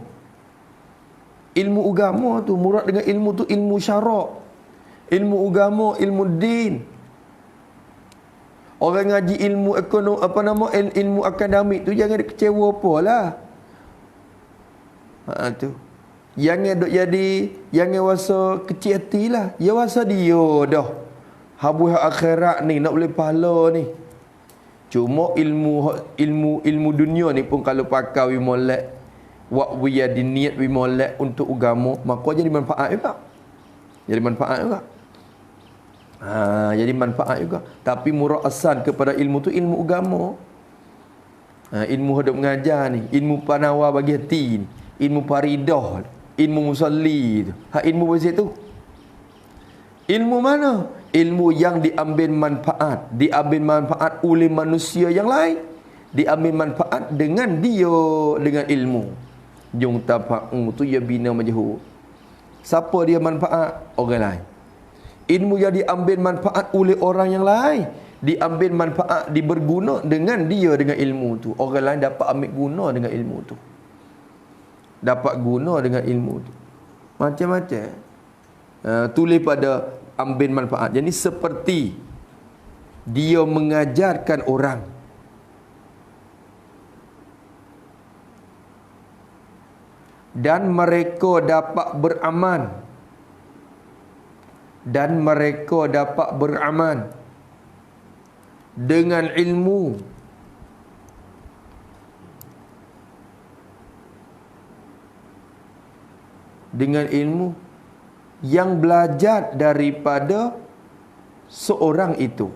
Ilmu agama tu murad dengan ilmu tu ilmu syarak. Ilmu agama, ilmu din. Orang ngaji ilmu ekonomi ilmu akademik tu jangan kecewa apalah. Tu. Jangan duk jadi jangan rasa kecil hatilah. Ya rasa dia dah. Habis akhirat ni nak boleh pahala ni. Cuma ilmu dunia ni pun kalau pakai wi molek wa wi jadi niat wi molek untuk agama, maka jadi manfaat juga. Jadi manfaat juga. Jadi manfaat juga. Tapi mura'asan kepada ilmu tu ilmu agama. Ilmu hidup mengajar ni, ilmu panawa bagi hati ni, ilmu paridah, ilmu musalli tu. Ilmu bersih tu. Ilmu mana? Ilmu yang diambil manfaat oleh manusia yang lain. Diambil manfaat dengan dia, dengan ilmu. Jung tafa'u tu ya bina majhul. Siapa dia manfaat? Orang lain. Ilmu yang diambil manfaat oleh orang yang lain, diambil manfaat, diberguna dengan dia, dengan ilmu tu. Orang lain dapat ambil guna dengan ilmu tu. Dapat guna dengan ilmu tu. Macam-macam. Tulis pada ambil manfaat. Jadi seperti dia mengajarkan orang. Dan mereka dapat beramal. Dengan ilmu. Dengan ilmu yang belajar daripada seorang itu.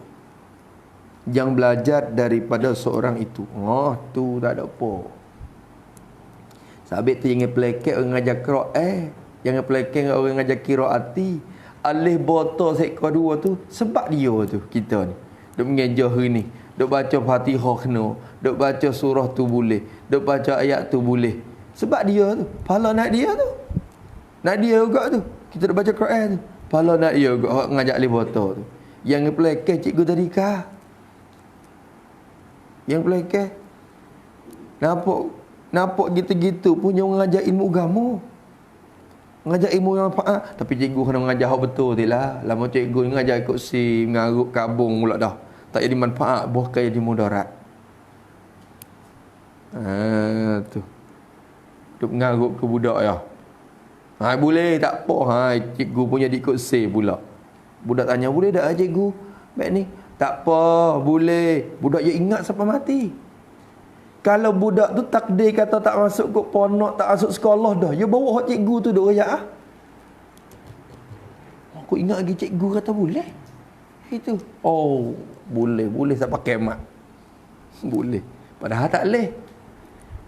Yang belajar daripada seorang itu. Tu tak ada apa. Sabit tu jangan pelekek orang ngajar Quran. Jangan pelekek orang ngajar qiraati. Alih botol sekor dua tu sebab dia tu kita ni. Duk mengajar hari ni. Duk baca Fatihah kena. Duk baca surah tu boleh. Duk baca ayat tu boleh. Sebab dia tu. Pahala nak dia tu. Nak dia juga tu. Kita duk baca Quran tu. Pahala nak dia juga ngajak alih botol tu. Yang pelekeh cikgu tadi kah? Yang pelekeh. Nampak gitu-gitu punya orang ngajar ilmu agama. Mengajar ilmu yang manfaat. Tapi cikgu kena mengajar hak betul je lah. Lama cikgu mengajar ikut si mengaruk kabung pula dah. Tak jadi manfaat, bukan jadi mudarat. Tu. Duk mengaruk ke budak ya. Boleh tak apa. Cikgu punya ikut si pula. Budak tanya, boleh tak cikgu? Baik ni. Tak apa, boleh. Budak je ingat sampai mati. Kalau budak tu takdir kata tak masuk ke ponok, tak masuk sekolah dah, dia bawa hak cikgu tu duk royak Aku ingat lagi cikgu kata boleh. Itu. Boleh sampai kiamat. Boleh. Padahal tak boleh.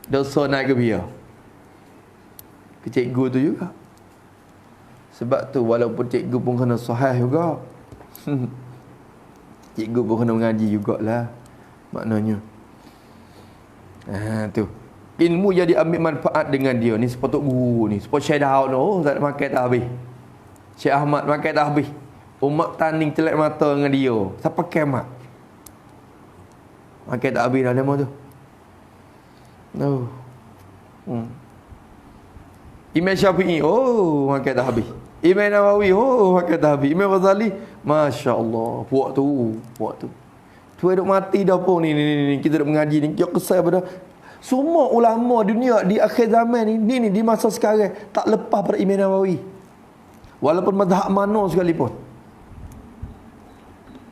Dosa naik ke biar. ke cikgu tu juga. Sebab tu walaupun cikgu pun kena sahih juga. Cikgu pun kena mengaji jugalah maknanya. Tu. Ilmu yang diambil manfaat dengan dia ni sepatut guru ni. Sepatut Syekh Daud tu, tak ada makan tak habis. Syekh Ahmad makan tak habis. Umat tanding telak mata dengan dia. Siapa kemat? Makan tak habis dah nama tu. Imam Syafi'i, makan tak habis. Imam Nawawi, makan tak habis. Imam Ghazali, masya-Allah, puak tu. Tu duk mati dah pun ni. Kita duk mengaji ni, kita kesal pada semua ulama dunia di akhir zaman ni di masa sekarang tak lepas pada Imam Nawawi. Walaupun mazhab mana sekalipun.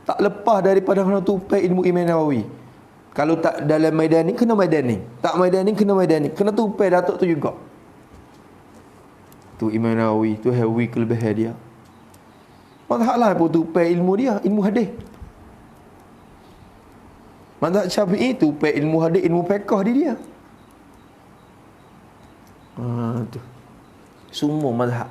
Tak lepas daripada kena tupai ilmu Imam Nawawi. Kalau tak dalam medan ni, kena medan ni. Tak medan ni, kena medan ni. Kena tupai datuk tu juga. Tu Imam Nawawi, tu heavy kelebihan dia. Mazhab lain pun tupai ilmu dia, ilmu hadis. Mazhab Syafi'i tupai ilmu hadis, ilmu fiqh dia. Tu. Semua mazhab.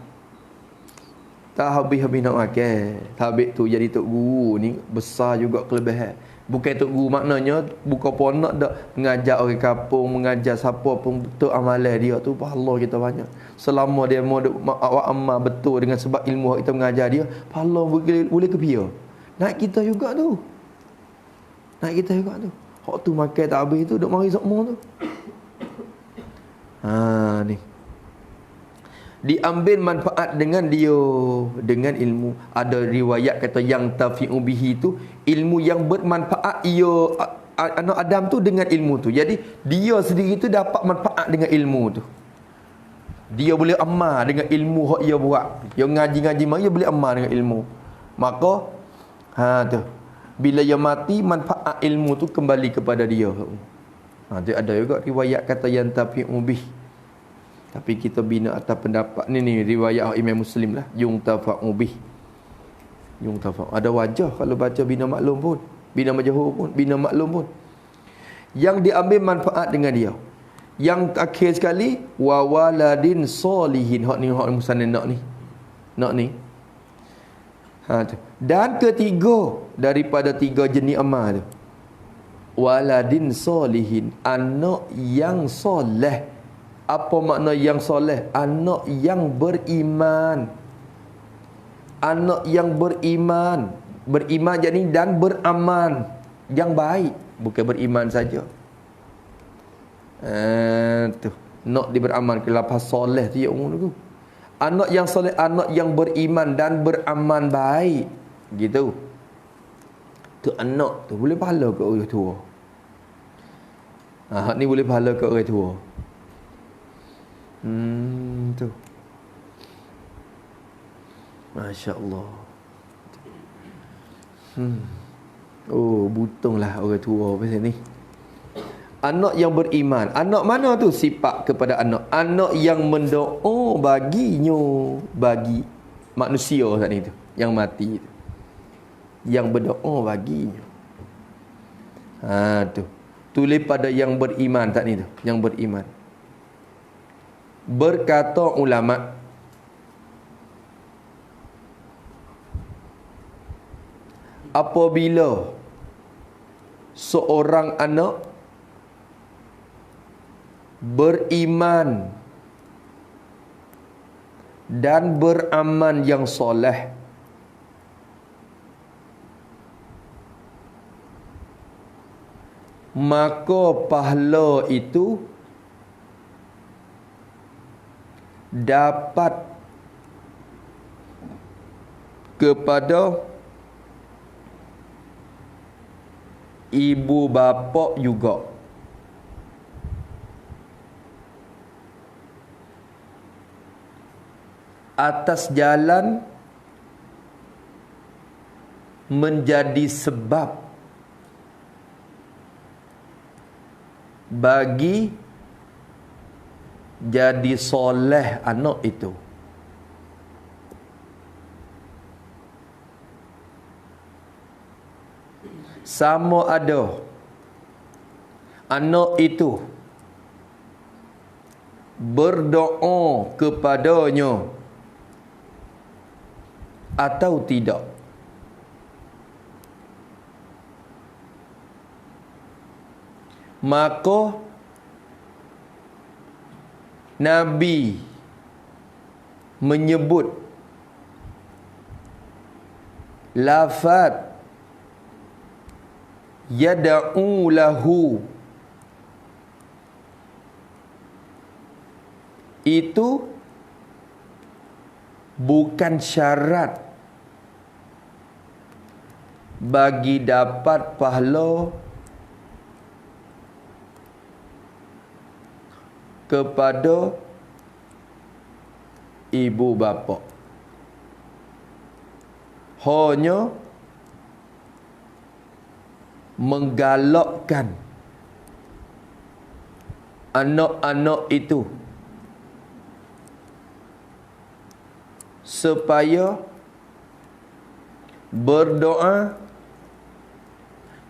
Tak habis-habis nak makan. Habis tu jadi tok guru ni besar juga kelebihan. Bukan tok guru maknanya bukan pun nak dak mengajar orang kampung, mengajar siapa pun betul amalan dia tu pahala kita banyak. Selama dia mau awak amal betul dengan sebab ilmu kita mengajar dia, pahala boleh ke pia. Naik kita juga tu. Hak tu makan tak habis tu duk mari semua tu. Ni. Diambil manfaat dengan dia, dengan ilmu. Ada riwayat kata yang tafi'u bihi tu ilmu yang bermanfaat ia anak Adam tu dengan ilmu tu. Jadi dia sendiri tu dapat manfaat dengan ilmu tu. Dia boleh amal dengan ilmu hak ia buat. Dia ngaji-ngaji mari dia boleh amal dengan ilmu. Maka tu bila dia mati manfaat ilmu tu kembali kepada dia. Dia ada juga riwayat kata yang tafi'u bihi. Tapi kita bina atas pendapat ni riwayat Imam Muslim lah. Yung tafa'u bih. Yung tafa'u. Ada wajah kalau baca bina maklum pun. Bina majhul pun. Bina maklum pun. Yang diambil manfaat dengan dia. Yang akhir sekali. Wa waladin solihin. Hak musanna nak ni. Nak ni. Dan ketiga. Daripada tiga jenis amal tu. Waladin solihin. Anak yang soleh. Apa makna yang soleh? Anak yang beriman. Anak yang beriman. Beriman jadi dan beramal yang baik. Bukan beriman saja. Tu. Nak diberamal ke lapas soleh tu ya umur tu. Anak yang soleh, anak yang beriman dan beramal baik. Gitu. Tu anak tu boleh pahala ke orang tua. Hak ni boleh pahala ke orang tua. Tu. Masya Allah. Butunglah orang tua pasal ni. Anak yang beriman. Anak mana tu? Sifat kepada anak. Anak yang mendoa baginya. Bagi manusia saat ni tu. Yang mati tu. Yang berdoa baginya. Tu. Tulis pada yang beriman tak ni tu. Yang beriman. Berkata ulama, apabila seorang anak beriman dan beramal yang soleh, maka pahala itu dapat kepada ibu bapa juga. Atas jalan menjadi sebab bagi jadi soleh anak itu. Sama ada anak itu berdoa kepadanya atau tidak. Maka Nabi menyebut lafaz yad'u lahu itu bukan syarat bagi dapat pahala kepada ibu bapa. Hanya menggalakkan anak-anak itu supaya berdoa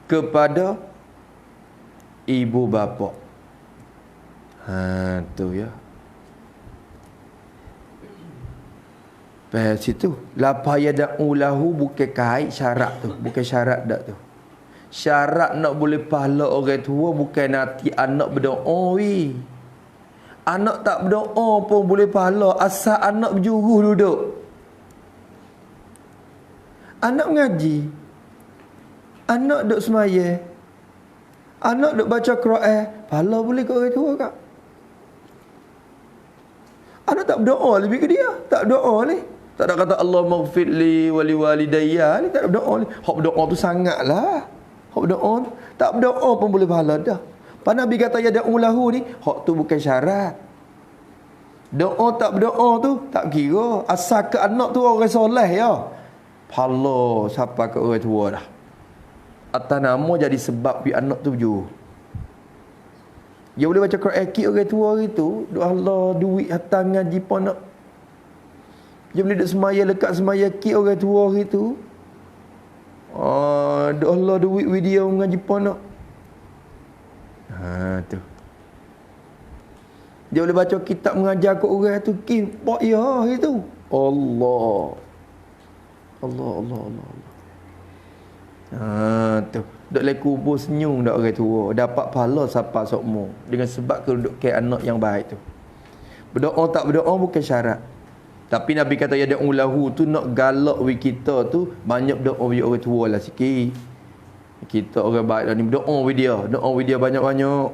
kepada ibu bapa. Tu ya. Pada situ lapa yad'u lahu bukan kait syarat tu, bukan syarat dak tu. Syarat nak boleh pahala orang tua bukan nanti anak berdoa wi. Anak tak berdoa pun boleh pahala asal anak berjuruh duduk. Anak mengaji. Anak duk semaya. Anak duk baca Quran, pahala boleh ke orang tua kak? Anak tak berdoa lebih ke dia, tak berdoa ni. Tak ada kata Allah maghfir li wa li walidayya ni, tak ada berdoa ni. Hak berdoa tu sangatlah. Hak berdoa tu, tak berdoa pun boleh pahala dah. Pak Nabi kata ya da'u lahu ni, hak tu bukan syarat. Doa tak berdoa tu tak kira, asal ke anak tu orang soleh ya. Pahala siapa ke orang tua dah. Atas nama jadi sebab bi anak tu berjuruh. Dia boleh baca Quran kit orang tua hari tu, doa Allah duit hantar ngaji pun nak. Dia boleh duk semaya lekat semaya kit orang tua hari tu. Doa Allah duit video ngaji pun nak. Tu. Dia boleh baca kitab mengajar ke orang tu kit pak ya hari tu. Allah. Allah Allah Allah. Tu. Duk lek kubur senyum dak orang tua, dapat pahala siapa sokmo dengan sebab kedudukan anak yang baik tu. Berdoa tak berdoa bukan syarat. Tapi Nabi kata ya da'u lahu tu nak galak wi kita tu banyak berdoa wi orang tua lah sikit. Kita orang baik dah ni berdoa wi dia, doa wi dia banyak-banyak.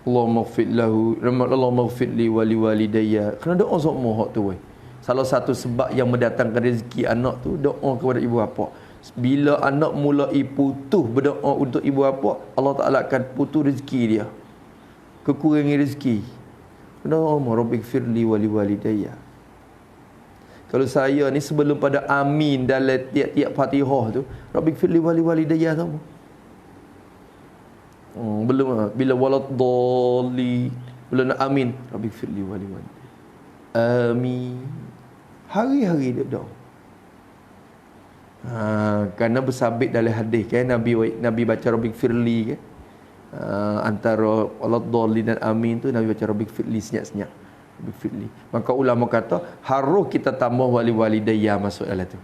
Allahumma ighfir lahu, Allahumma ighfir li wa li walidayya. Kena doa sokmo hak tu weh. Salah satu sebab yang mendatangkan rezeki anak tu doa kepada ibu bapa. Bila anak mulai putus berdoa untuk ibu bapa, Allah Ta'ala akan putus rezeki dia. Kekurangan rezeki. Doa Rabbighfirli wa liwalidayya. Kalau saya ni sebelum pada amin dalam tiap-tiap Fatihah tu, Rabbighfirli wa liwalidayya tu. Belum bila waladdallin, belum nak amin, Rabbighfirli wa liwalidayya. Amin. Hari-hari dia doa. Kerana bersabit dalam hadis kan Nabi baca Rabbighfirli kan. Antara waladdallin dan amin tu Nabi baca Rabbighfirli senyap-senyap. Rabbighfirli. Maka ulama kata harus kita tambah wali walidayya masuk dalam tu.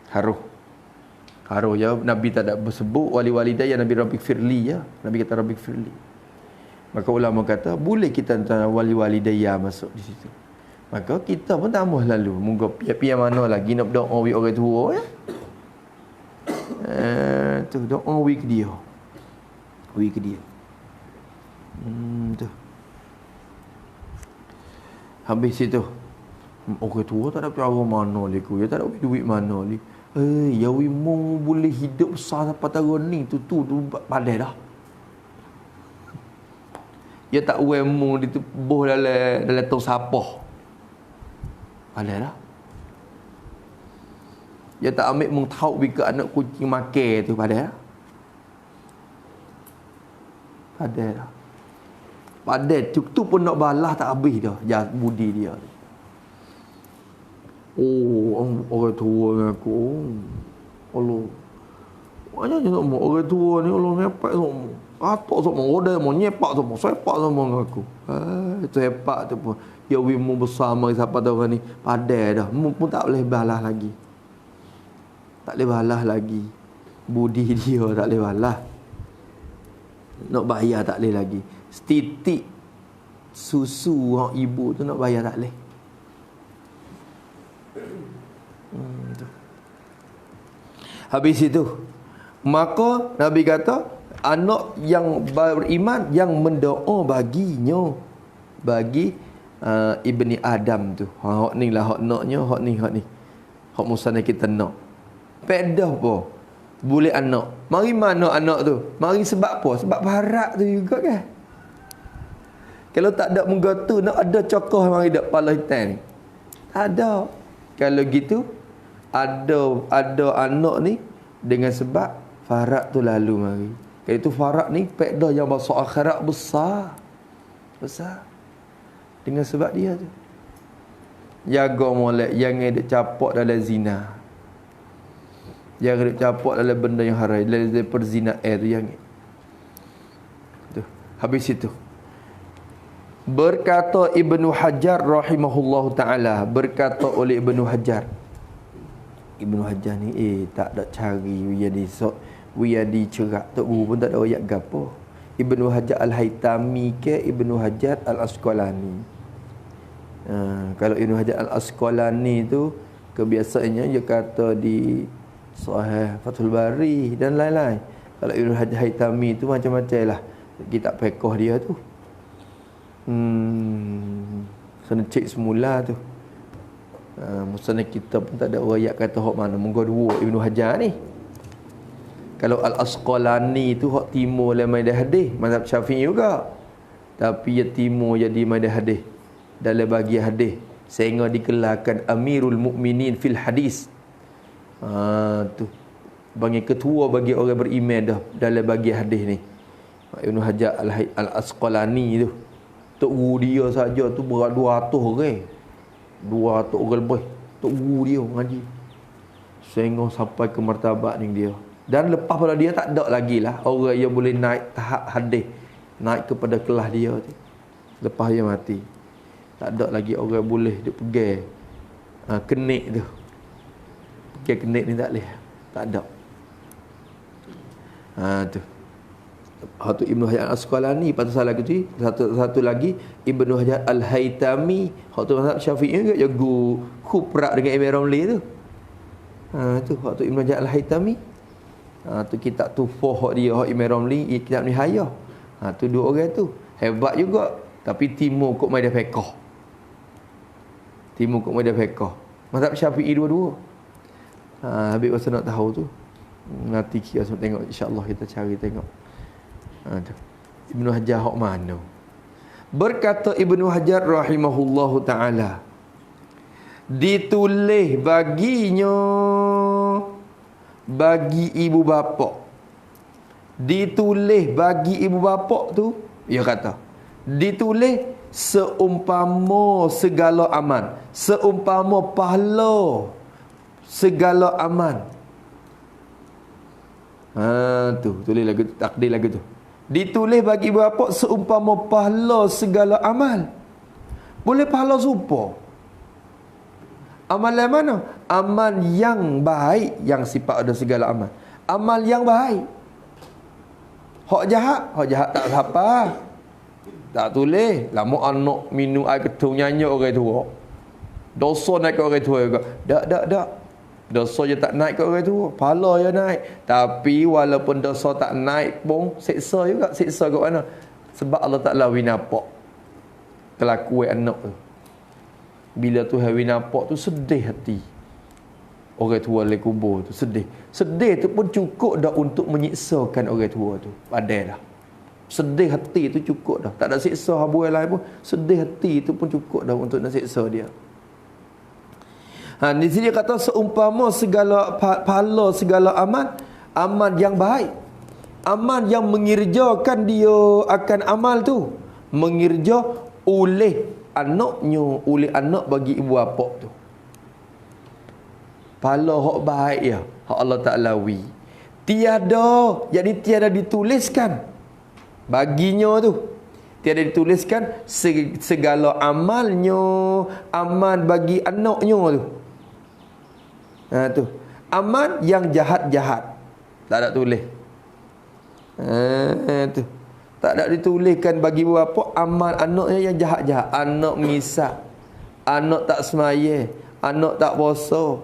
Harus ya Nabi tak ada bersebut wali walidayya, Nabi Rabbighfirli ya. Nabi kata Rabbighfirli. Maka ulama kata boleh kita antara wali walidayya masuk di situ. Maka kita pun tambah lalu. Moga pihak-pihak mana lagi nak berdoa wi orang tua ya. Tu doa wi ke dia. Wi ke dia. Tu. Habis itu. Orang tua tak ada cara mana liku. Dia tak ada duit mana li. Ya wi mu boleh hidup besar sampai tahun ni tu pandai dah. Dia tak wemu ditubuh dalam tong sampah. Pandai dah. Dia tak ambil mengtauk bika anak kucing makan tu, pandai dah. Pandai dah. Pandai tu pun nak balas tak habis dah budi dia. Orang tua dengan aku. Allah. Banyak je semua orang tua ni Allah ngepek semua. Atok semua order mau nyepak semua, sepak semua dengan aku. Itu sepak tu pun. Ya wimu besar mari siapa tahu orang ni. Padai dah. Mu pun tak boleh balas lagi. Tak boleh balas lagi. Budi dia tak boleh balas. Nak bayar tak boleh lagi. Setitik susu orang ibu tu nak bayar tak boleh. Habis itu, maka Nabi kata, anak yang beriman yang mendoa baginya, bagi ibni Adam tu. Hak ni lah hak naknya, hak ni. Hak musana kita nak. Pedah apa? Boleh anak. Mari mana anak tu? Mari sebab apa? Sebab barat tu juga kan. Kalau tak ada muka tu, nak ada cokoh mari dak pala hitam ni. Tak ada. Kalau gitu, ada anak ni dengan sebab farak tu lalu mari. Kalau itu farak ni pedah yang masuk akhirat besar. Dengan sebab dia tu. Jaga molek jangan duk capak dalam zina. Jangan duk capak dalam benda yang haram, dalam perzinaan tu jangan. Tu. Habis itu berkata Ibnu Hajar rahimahullahu taala, berkata oleh Ibnu Hajar ni tak ada cari dia dicerak tok guru pun tak ada ayat gapo. Ibnu Hajar Al-Haytami ke Ibnu Hajar Al-Asqalani. Kalau Ibnu Hajar Al-Asqalani tu kebiasaannya dia kata di Sahih Fathul Bari dan lain-lain. Kalau Ibnu Hajar Al-Haytami tu macam-macam lah kitab fiqh dia tu. Kena cek semula tu. Musnad kita pun tak ada ayat kata hak mana. Munggu dua Ibnu Hajar ni. Kalau Al-Asqalani tu hak timur le maidah hadis, mazhab Syafi'i juga. Tapi dia timur jadi maidah hadis. Dalam bagi hadis sehingga dikelarkan Amirul Mukminin fil hadis. Tu bagi ketua bagi orang beriman dah dalam bagi hadis ni. Ibnu Hajar Al-Asqalani tu. Tok guru dia saja tu berat 200 orang. 200 orang lebih. Tok guru dia ngaji. Sehingga sampai ke martabat ni dia. Dan lepas pada dia tak ada lagi lah orang yang boleh naik tahap hadis, naik kepada kelas dia tu. Lepas dia mati, tak ada lagi orang boleh dia pegang kenik tu. Pegang kenik ni tak boleh. Tak ada. Tu. Satu Ibnu Hajar Al-Asqalani, patut salah gitu. Satu lagi Ibnu Hajar Al-Haytami, satu mazhab Syafi'i juga jago kuprak dengan Imam Ramli tu. Tu satu Ibnu Hajar Al-Haytami. Tu kitab Tufah hak dia, hak Imam Ramli, kitab Nihayah. Tu dua orang tu hebat juga, tapi timur kok maidah fiqh. Mazhab Syafi'i dua-dua. Habis masa nak tahu tu nanti kita tengok, insya-Allah kita cari tengok. Tu Ibnu Hajar hak mana? Berkata Ibnu Hajar rahimahullahu taala, ditulis baginya bagi ibu bapa. Ditulis bagi ibu bapa tu, dia kata, ditulis seumpama segala amal, seumpama pahala segala amal. Tu tulis lagu takdir lagu tu. Ditulis bagi ibu bapa seumpama pahala segala amal. Boleh pahala serupa. Amalan mana? Amal yang baik, yang sifat ada segala amal. Amal yang baik. Hak jahat tak siapa. Tak tulis. Lama anak minum air ketung nyanyi orang tua. Dosa naik ke orang tua juga. Tak. Dosa je tak naik ke orang tua. Pahala je naik. Tapi walaupun dosa tak naik pun, seksa juga. Seksa kat mana? Sebab Allah Ta'ala winapak kelakuan anak tu. Bila Tuhan nampak tu sedih hati. Orang tua le kubur tu sedih. Sedih tu pun cukup dah untuk menyiksakan orang tua tu. Padai dah. Sedih hati tu cukup dah. Tak ada siksa habu yang lain pun. Sedih hati tu pun cukup dah untuk nak siksa dia. Di sini kata seumpama segala pahala segala amal, amal yang baik. Amal yang mengerjakan dia akan amal tu. Mengerja oleh anaknya, oleh anak bagi ibu bapa tu. Pahala hak baik ya, hak Allah Ta'ala wi. Tiada, jadi tiada dituliskan Baginya tu tiada dituliskan segala amalnya, amal bagi anaknya tu. Tu. Amal yang jahat-jahat tak ada tulis. Tu. Tak ada dituliskan bagi bapa amal anaknya yang jahat-jahat. Anak mengisap, anak tak semaya, anak tak puasa,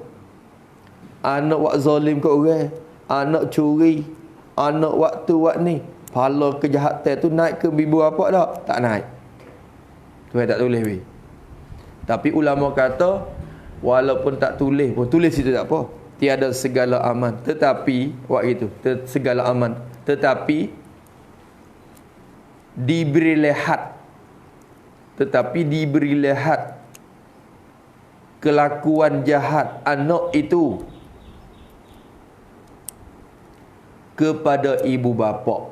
anak buat zalim kat orang, anak curi, anak waktu buat ni. Pahala kejahatan tu naik ke ibu bapa tak? Tak naik. Tuhan tak tulis weh. Tapi ulama kata walaupun tak tulis pun, tulis itu tak apa. Tiada segala aman, tetapi buat gitu, segala aman, tetapi diberi lihat, kelakuan jahat anak itu kepada ibu bapa.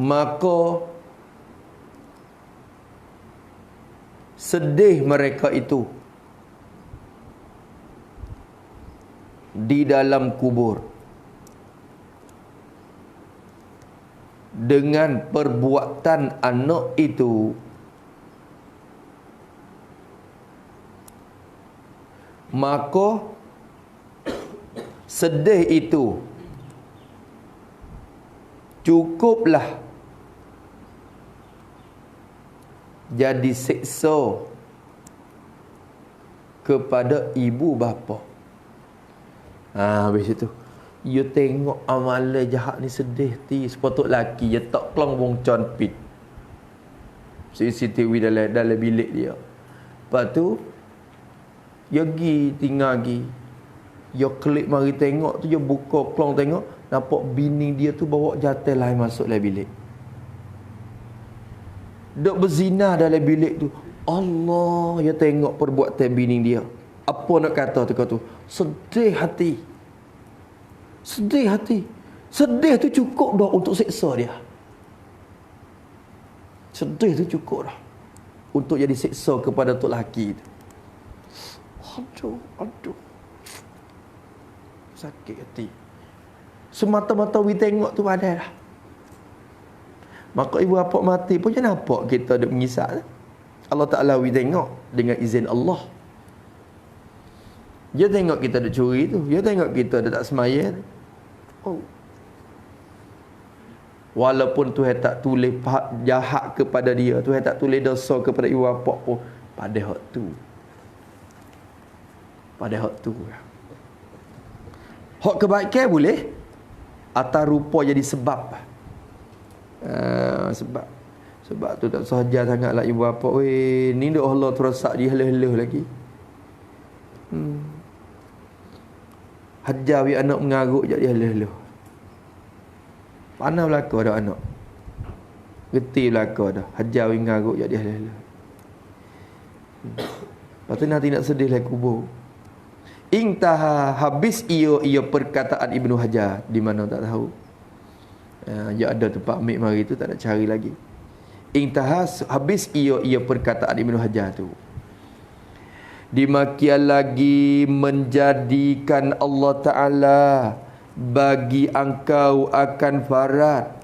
Maka sedih mereka itu di dalam kubur dengan perbuatan anak itu, maka sedih itu cukuplah jadi siksa kepada ibu bapa. Habis itu you tengok amalan jahat ni sedih ti, sepatut laki dia tak kelong wong conpit CCTV dalam bilik dia. Lepas tu dia pergi tinggal lagi, dia klik mari tengok tu, dia buka kelong tengok nampak bini dia tu bawa jantan lain masuk dalam bilik, duk berzina dalam bilik tu. Allah, dia tengok perbuatan bini dia. Apa nak kata tu? Sedih hati. Sedih hati. Sedih tu cukup dah untuk siksa dia. Sedih tu cukup dah untuk jadi siksa kepada tok laki tu. Aduh. Sakit hati. Semata-mata we tengok tu ada dah. Maka ibu bapa mati pun jangan nampak kita duk mengisap. Allah Ta'ala we tengok dengan izin Allah. Dia tengok kita duk curi tu, dia tengok kita duk tak semaya. Walaupun Tuhan tak tulis jahat kepada dia, Tuhan tak tulis dosa kepada ibu bapa pun, pada hak tu. Hak kebaikan boleh, atas rupa jadi sebab. Sebab tu tak sahaja sangatlah ibu bapa. Weh, ni dah Allah terosak dia heleh-heleh lagi. Hajar we anak mengarut je dia heleh-heleh. Mana belaka dah anak. Geti belaka dah. Hajar we mengarut je dia heleh-heleh. Lepas tu nanti nak sedih lah kubur. Intaha, habis ia perkataan Ibnu Hajar. Di mana tak tahu. Dia ada tempat ambil mari tu, tak nak cari lagi. Intaha, habis ia perkataan Ibnu Hajar tu. Demikian lagi menjadikan Allah Ta'ala bagi engkau akan farad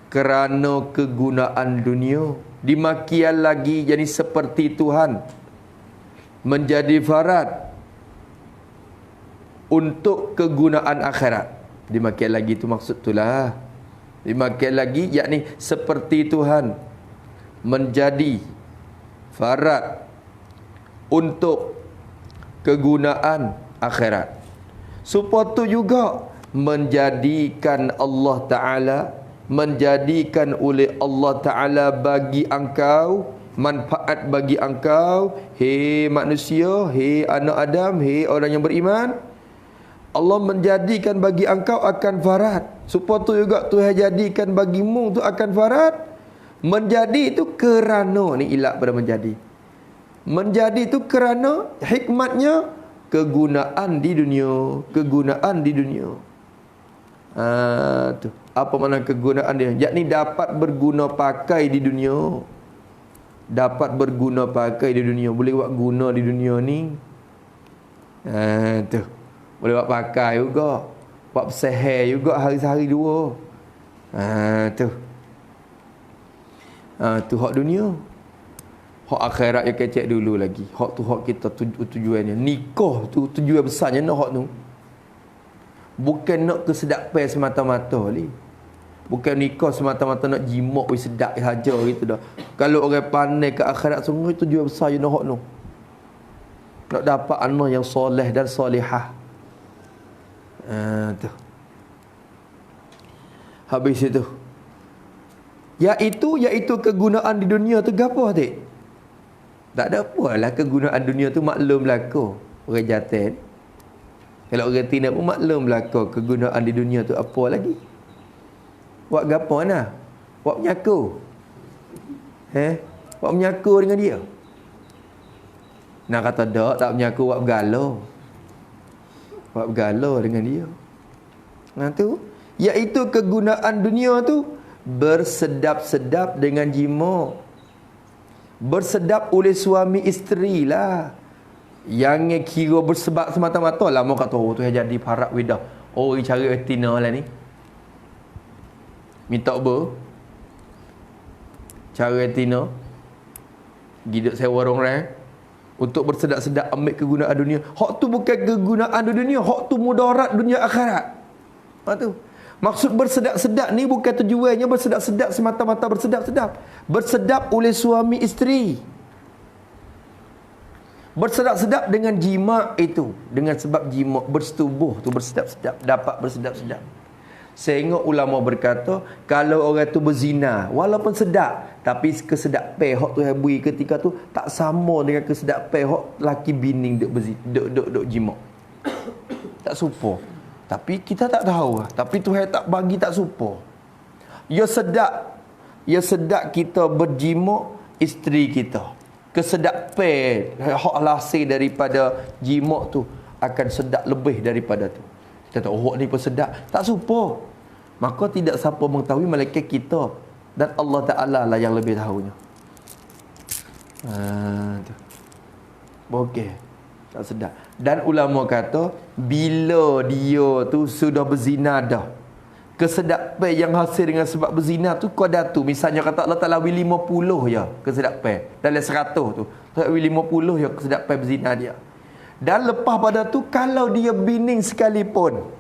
kerana kegunaan dunia. Demikian lagi, jadi seperti Tuhan menjadi farad untuk kegunaan akhirat. Demikian lagi tu maksud itulah. Demikian lagi, yakni seperti Tuhan menjadi farad untuk kegunaan akhirat. Supaya tu juga menjadikan Allah Ta'ala, menjadikan oleh Allah Ta'ala bagi engkau, manfaat bagi engkau, hei manusia, hei anak Adam, hei orang yang beriman. Allah menjadikan bagi engkau akan farad. Supaya tu juga Tuhan jadikan bagimu tu akan farad. Menjadi itu kerana, ni ilat pada menjadi. Menjadi itu kerana hikmatnya kegunaan di dunia. Kegunaan di dunia. Tu. Apa makna kegunaan dia? Yakni dapat berguna pakai di dunia. Dapat berguna pakai di dunia. Boleh buat guna di dunia ni. Tu. Boleh buat pakai juga. Buat seher juga hari-hari dua. Tu. Tu hak dunia. Hak akhirat yang kecek dulu lagi. Hak tu hak kita tujuannya. Nikah tu tujuan besarnya nak hak tu. Bukan nak kesedapan semata-mata ni. Bukan nikah semata-mata nak jimak sedap saja gitu dah. Kalau orang pandai ke akhirat sungguh tujuan besar je nak hak tu. Nak dapat anak yang soleh dan solihah. Tu. Habis itu. Iaitu kegunaan di dunia tu gapo tak? Tak ada apalah kegunaan dunia tu maklum belaka. Orang jantan. Kalau orang tina pun maklum belaka kegunaan di dunia tu apa lagi? Buat gapo nah? Buat menyaku. Buat menyaku dengan dia. Nak kata tak menyaku buat bergalau. Buat bergalau dengan dia. Tu iaitu kegunaan dunia tu bersedap-sedap dengan jima. Bersedap oleh suami isteri lah. Yang kira bersebab semata-mata lah. Mau kata tu yang jadi parak widah. Cari etina lah ni. Minta apa? Cara etina. Gidak sewa orang untuk bersedap-sedap ambil kegunaan dunia. Hak tu bukan kegunaan dunia. Hak tu mudarat dunia akhirat. Tu. Maksud bersedap-sedap ni bukan tujuannya bersedap-sedap semata-mata bersedap-sedap. Bersedap oleh suami isteri. Bersedap-sedap dengan jima itu. Dengan sebab jima bersetubuh tu bersedap-sedap. Dapat bersedap-sedap. Sehingga ulama berkata, kalau orang tu berzina, walaupun sedap, tapi kesedapan hak tu habui ketika tu tak sama dengan kesedapan hak laki bining duk jima. Tak serupa. Tapi kita tak tahu. Tapi Tuhan tak bagi tak serupa. Ya sedap kita berjima isteri kita. Kesedapan hak hasil daripada jima tu akan sedap lebih daripada tu. Kita tahu hak ni pun sedap. Tak serupa. Maka tidak siapa mengetahui malaikat kita. Dan Allah Ta'ala lah yang lebih tahunya. Okey. Tak sedap. Dan ulama kata, bila dia tu sudah berzina dah, kesedapan yang hasil dengan sebab berzina tu qadatu. Misalnya kata Allah Ta'ala 50 ya kesedapan. Dalam 100 tu. 50 ya kesedapan berzina dia. Dan lepas pada tu, kalau dia bining sekalipun,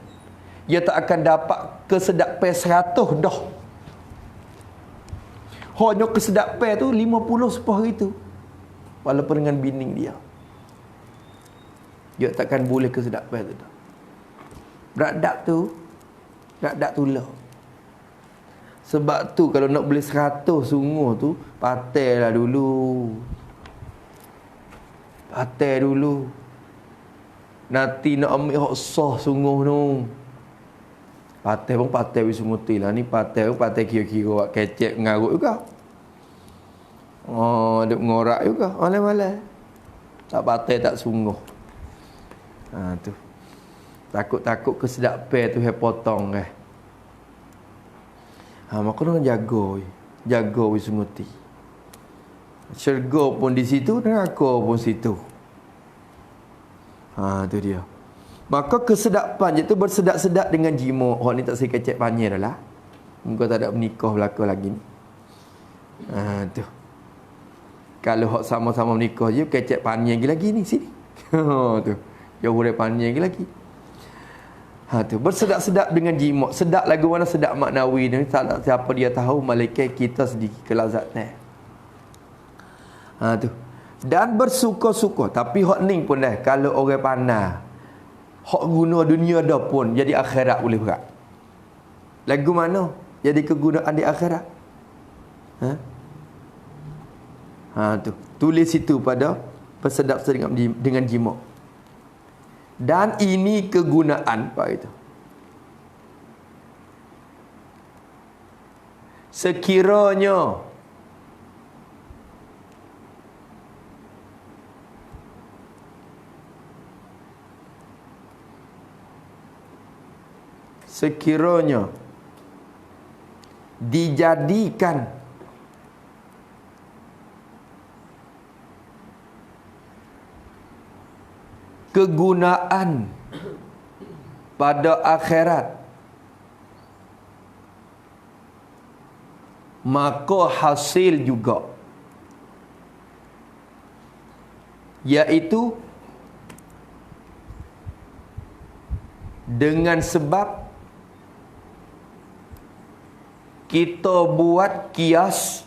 dia tak akan dapat kesedapan 100 dah. Hanya kesedapan tu 50 sepah hari tu. Walaupun dengan bining dia. Dia takkan boleh kesedapan tu dah. Beradak tu lah. Sebab tu kalau nak beli 100 sungguh tu, patailah dulu. Patai dulu. Nanti nak ambil hak sah sungguh tu. Patai pun patai sungguh tu lah. Ni patai pun patai kira-kira buat kecek mengarut juga. Duk ngorak juga. Malam-malam. Tak patai tak sungguh. Tu. Takut-takut kesedapan tu hai potong kan. Maka kena jaga. Jaga sungguh tu. Syurga pun di situ, neraka pun situ. Tu dia. Maka kesedapan je tu bersedap-sedap dengan jima. Orang ni tak saya kecek panjang dah lah. Muka tak ada menikah belaka lagi ni. Tu. Kalau hak sama-sama menikah je, kecek panjang lagi ni sini. Tu. Dia boleh panjang lagi. Tu. Bersedap-sedap dengan jima. Sedap lagu mana sedap maknawi ni. Tak siapa dia tahu, malaikat kita sedikit kelazatan. Tu. Dan bersuka-suka. Tapi hak ni pun dah. Kalau orang panah, hak guna dunia dah pun jadi akhirat boleh berat. Lagu mana jadi kegunaan di akhirat? Tu. Tulis itu pada bersedap dengan jima. Dan ini kegunaan pak itu. Sekiranya dijadikan kegunaan pada akhirat, maka hasil juga, iaitu dengan sebab kita buat kias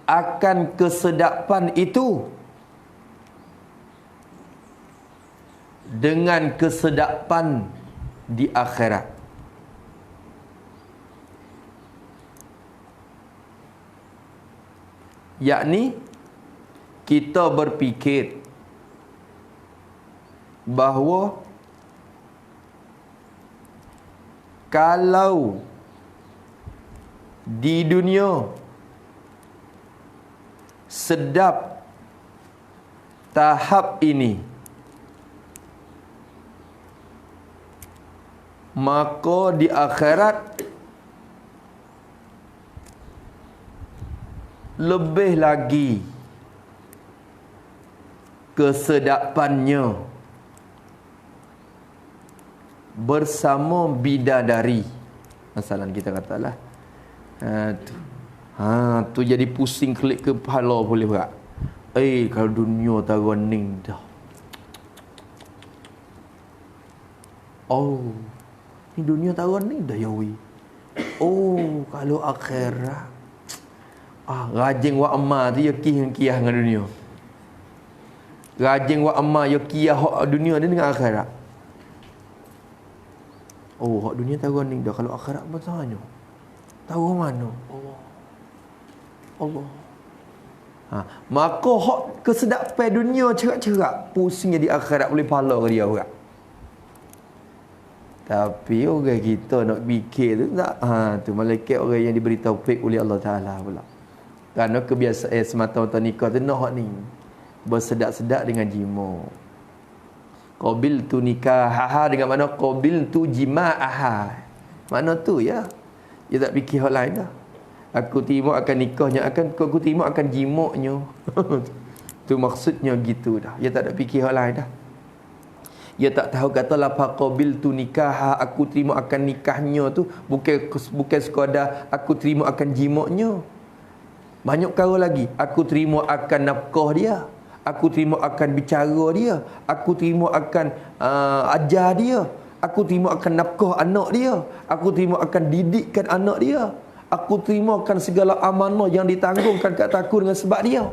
akan kesedapan itu dengan kesedapan di akhirat. Yakni kita berfikir bahawa kalau di dunia sedap tahap ini, maka di akhirat lebih lagi kesedapannya bersama bidadari. Masalah kita katalah tu jadi pusing klik kepala boleh tak? Kalau dunia tak running dah. Ni dunia tak running dah ya wi. Kalau akhirat rajin wa amma tu ya kiyah dengan dunia. Rajin wa amma ya kiyah dunia ni dengan akhirat. Hak dunia tak running dah. Kalau akhirat macamnya? Tahu mana? Allah. Maka hak kesedapan dunia cerak-cerak, pusingnya di akhirat boleh pahala ke dia orang. Tapi orang kita nak fikir tu tak. Tu malaikat orang yang diberi taufik oleh Allah Ta'ala pula. Kerana kebiasaan semata-mata nikah tu nak hak ni bersedak-sedak dengan jima. Qabil tu nikah dengan mana qabil tu jima'aha. Mana tu ya? Dia tak fikir hal lain dah. Aku terima akan nikahnya, aku terima akan jimuknya. Tu maksudnya gitu dah. Dia tak ada fikir hal lain dah. Dia tak tahu kata lafaz qabil tu nikah, aku terima akan nikahnya tu bukan sekadar aku terima akan jimuknya. Banyak perkara lagi. Aku terima akan nafkah dia, aku terima akan bicara dia, aku terima akan ajar dia, aku terima akan nafkah anak dia, aku terima akan didikkan anak dia, aku terima akan segala amanah yang ditanggungkan kat aku dengan sebab dia.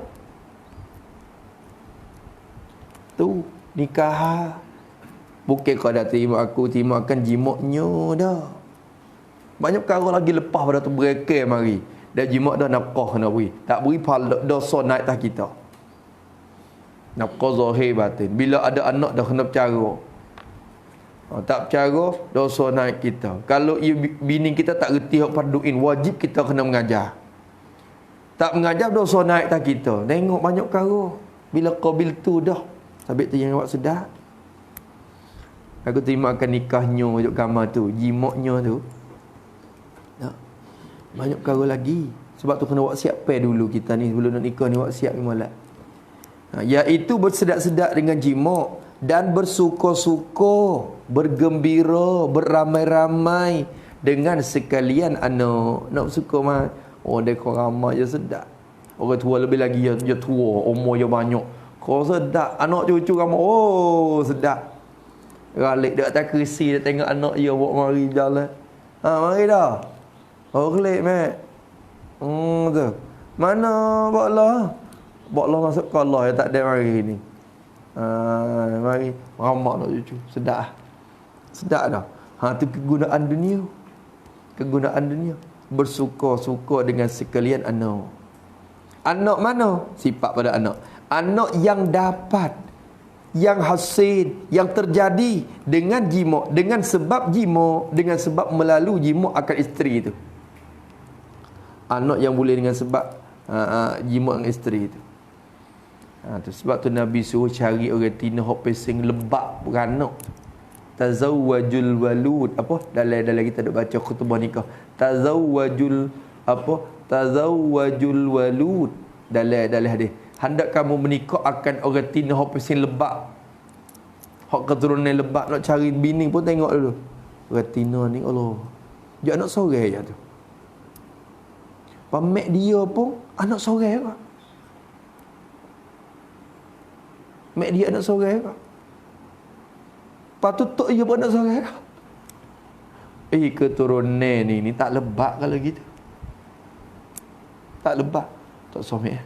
Tu nikah. Bukan kau dah terima aku terima akan jimuknya dah. Banyak perkara lagi lepas pada tu berekel mari. Dah jimak dah nafkah nak beri. Tak beri pahala dosa naik atas kita. Nafkah zahir batin. Bila ada anak dah kena bercara. Tak bercara, dosa naik kita. Kalau bini kita tak reti hak farduin, wajib kita kena mengajar. Tak mengajar, dosa naik atas kita. Tengok banyak perkara. Bila qabil tu dah. Sabit tu yang awak sedar. Aku terima akan nikahnya untuk kamar tu, jimaknya tu. Banyak perkara lagi. Sebab tu kena buat siap dulu kita ni. Sebelum nak nikah ni buat siap imalat. Iaitu bersedak-sedak dengan jimak. Dan bersuka-suka, bergembira, beramai-ramai dengan sekalian anak. Nak bersuka mah. Dia kau ramai je sedap. Orang tua lebih lagi dia tua, umur dia banyak. Kau sedap. Anak cucu ramai. Sedap. Ralik dia atas kerisi, dia tengok anak dia bawa mari jalan. Mari dah. Kelik mat. Tu. Mana baklah? Baklah masuk Allah yang tak ada mari ni. Mari ramak nak cucu. Sedap. Sedap dah. Tu kegunaan dunia. Kegunaan dunia. Bersuka-suka dengan sekalian anak. Anak mana? Sifat pada anak. Anak yang dapat, yang hasil, yang terjadi dengan jimak, dengan sebab jimak, dengan sebab melalui jimak akan isteri itu. Anak yang boleh dengan sebab jimak dengan isteri itu. Tu sebab tu Nabi suruh cari orang tina hok pesing lebak beranak. Tazawwajul walud. Dalam kita ada baca khutbah nikah. Tazawwajul walud. Dalam hadis. Hendak kamu menikah akan orang tina hok pesing lebak. Hak keturunan lebat nak cari bini pun tengok dulu. Retina ni Allah. Dia anak sorang je tu. Pamek dia pun anak sorang juga. Mek dia anak sorang juga. Patut tok dia pun anak sorang juga. Keturunan ni tak lebat kalau gitu. Tak lebat. Tak somek.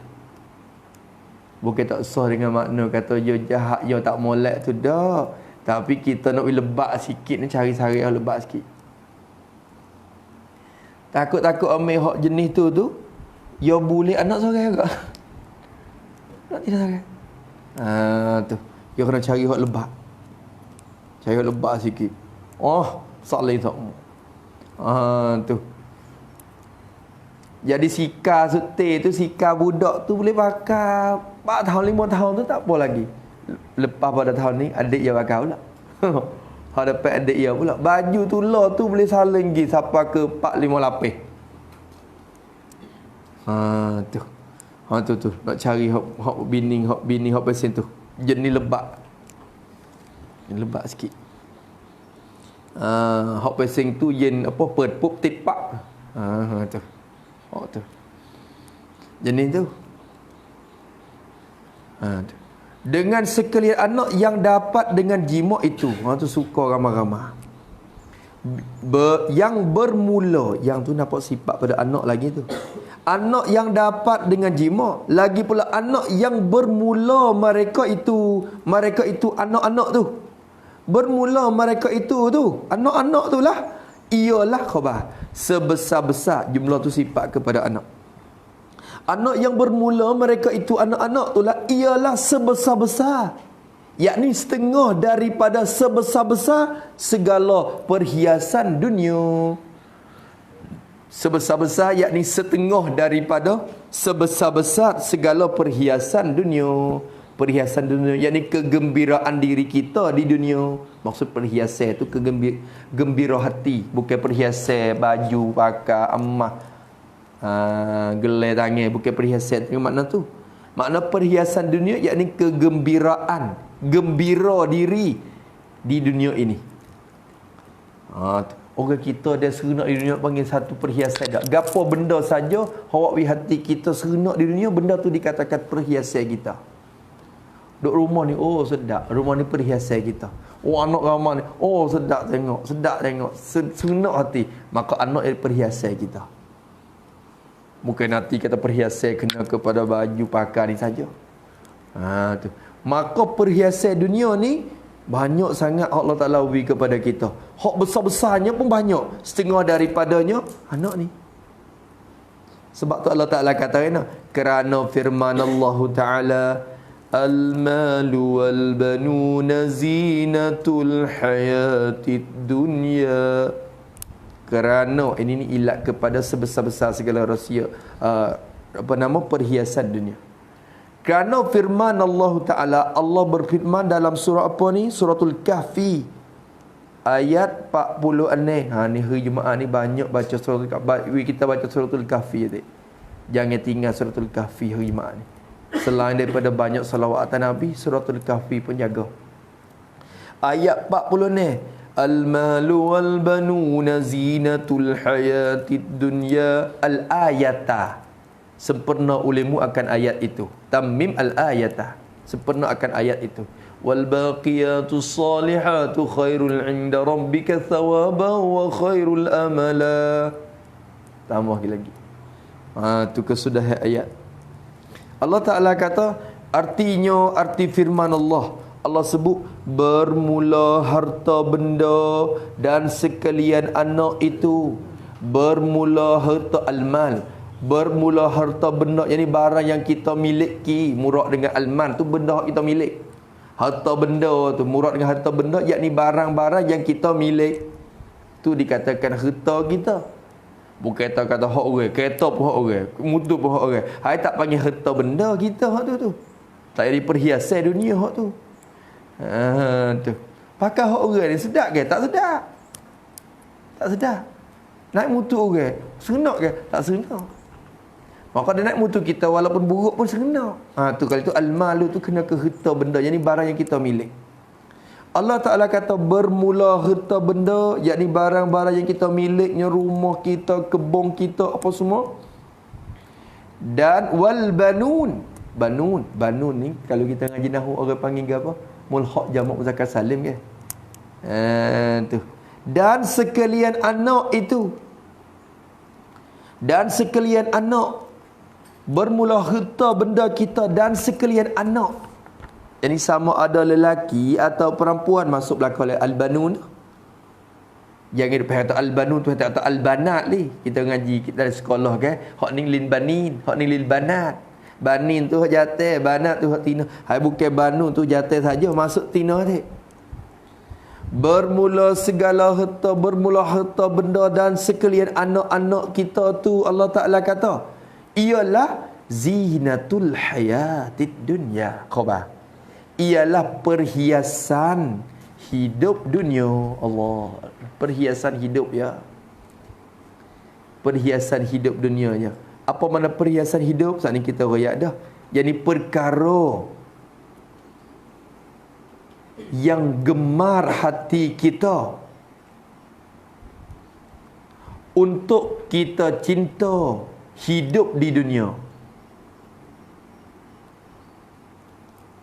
Bukan tak sah dengan makna kata dia jahat, dia tak molek tu dah. Tapi kita nak lebat sikit ni, cari syariah lebat sikit. Takut-takut ambil hak jenis tu dia boleh anak seorang juga. Nak tidak seorang. Tu. Dia kena cari hak lebat. Cari hak lebat sikit. Oh, salih tak. Tu. Jadi sika suti tu, sika budak tu boleh pakai 4 tahun, 5 tahun tu tak apa lagi. Lepas pada tahun ni adik dia pakai pula. Hak dapat adik dia pula. Baju tu lah tu boleh saling pergi sampai ke 4 5 lapis. Tu. Nak cari hak bini hak pesen tu. Jenis lebat. Lebat sikit. Hak pesen tu jen apa perpup tipak. Tu. Oh tu. Jenis tu. Tu. Dengan sekalian anak yang dapat dengan jima itu. Tu suka ramai-ramai. Yang bermula. Yang tu nampak sifat pada anak lagi tu. Anak yang dapat dengan jima. Lagi pula anak yang bermula mereka itu anak-anak tu. Bermula mereka itu tu. Anak-anak tu lah. Ialah khabar. Sebesar-besar jumlah tu sifat kepada anak. Anak yang bermula mereka itu anak-anak tu lah. Ialah sebesar-besar. Yakni setengah daripada sebesar-besar segala perhiasan dunia. Sebesar-besar yakni setengah daripada sebesar-besar segala perhiasan dunia. Perhiasan dunia yakni kegembiraan diri kita di dunia. Maksud perhiasan itu gembira hati, bukan perhiasan baju pakai emas, gelai tangan, bukan perhiasan dengan makna tu. Makna perhiasan dunia yakni kegembiraan, gembira diri di dunia ini. Orang kita dia serentak di dunia panggil satu perhiasan dak. Gapo benda saja hawak hati kita serentak di dunia, benda tu dikatakan perhiasan kita. Duk rumah ni, oh sedap. Rumah ni perhiasan kita. Oh anak ramai ni, oh sedap tengok. Serentak hati. Maka anak ialah perhiasan kita. Bukan nanti kata perhiasan kena kepada baju pakai ni saja. Tu. Maka perhiasan dunia ni banyak sangat Allah Ta'ala beri kepada kita. Hak besar-besarnya pun banyak. Setengah daripadanya anak ni. Sebab tu Allah Ta'ala kata kerana firman Allah Ta'ala, Al-malu wal-banuna zinatul hayatid dunya. Kerana ini ilat kepada sebesar-besar segala rahsia perhiasan dunia. Kerana firman Allah Ta'ala, Allah berfirman dalam surah apa ni? Suratul Kahfi ayat 46. Ni hari Jumaat ni banyak baca suratul Kahfi. Kita baca suratul Kahfi adik. Jangan tinggal suratul Kahfi hari Jumaat ni. Selain daripada banyak salawat atas Nabi, suratul Kahfi pun jaga. Ayat 46. Al-malu wal-banuna zinatul hayatid dunya. Al-ayata. Sempurna ulimu akan ayat itu. Tamim al-ayata. Sempurna akan ayat itu. Wal-baqiyatus salihatu khairul inda rabbika thawaban wa khairul amala. Tambah lagi. Tu kesudahan ayat. Allah Ta'ala kata, arti firman Allah. Allah sebut, bermula harta benda dan sekalian anak itu. Bermula harta al-mal. Bermula harta benda, yang ni barang yang kita miliki. Murad dengan al-mal tu benda kita milik. Harta benda tu, murad dengan harta benda, yakni barang-barang yang kita milik. Tu dikatakan harta kita. Bukan kata hak orang, kereta pun hak orang, motor pun hak orang. Hai tak panggil harta benda kita hak tu. Tak jadi perhiasan dunia hak tu. Tu. Pakai hak orang ni sedap ke? Tak sedap. Tak sedap. Naik motor orang, serentak ke? Tak serentak. Maka dia naik motor kita walaupun buruk pun serentak. Tu kalau tu al-malu tu kena ke harta benda, yang ni barang yang kita milik. Allah Ta'ala kata bermula harta benda, yakni barang-barang yang kita miliknya, rumah kita, kebun kita, apa semua. Dan wal banun. Banun ni kalau kita ngaji nahwu orang panggil apa? Mulhaq jamak muzakkar salim ke? Tu. Dan sekalian anak itu. Dan sekalian anak. Bermula harta benda kita dan sekalian anak. Jadi sama ada lelaki atau perempuan masuk belakang oleh al-banun. Jangan dia kata al-banun tu kata al-banat ni. Kita ngaji kita dari sekolah kan. Hak ni lil banin, hak ni lil banat. Banin tu hak jatah, banat tu hak tina. Hai bukan banun tu jatah saja masuk tina ni. Bermula segala harta, bermula harta benda dan sekalian anak-anak kita tu Allah Ta'ala kata ialah zinatul hayatid dunya. Khabar. Ialah perhiasan hidup dunia. Allah, perhiasan hidup ya. Perhiasan hidup dunianya. Apa mana perhiasan hidup? Saat ni kita royak dah. Jadi perkara yang gemar hati kita untuk kita cinta hidup di dunia.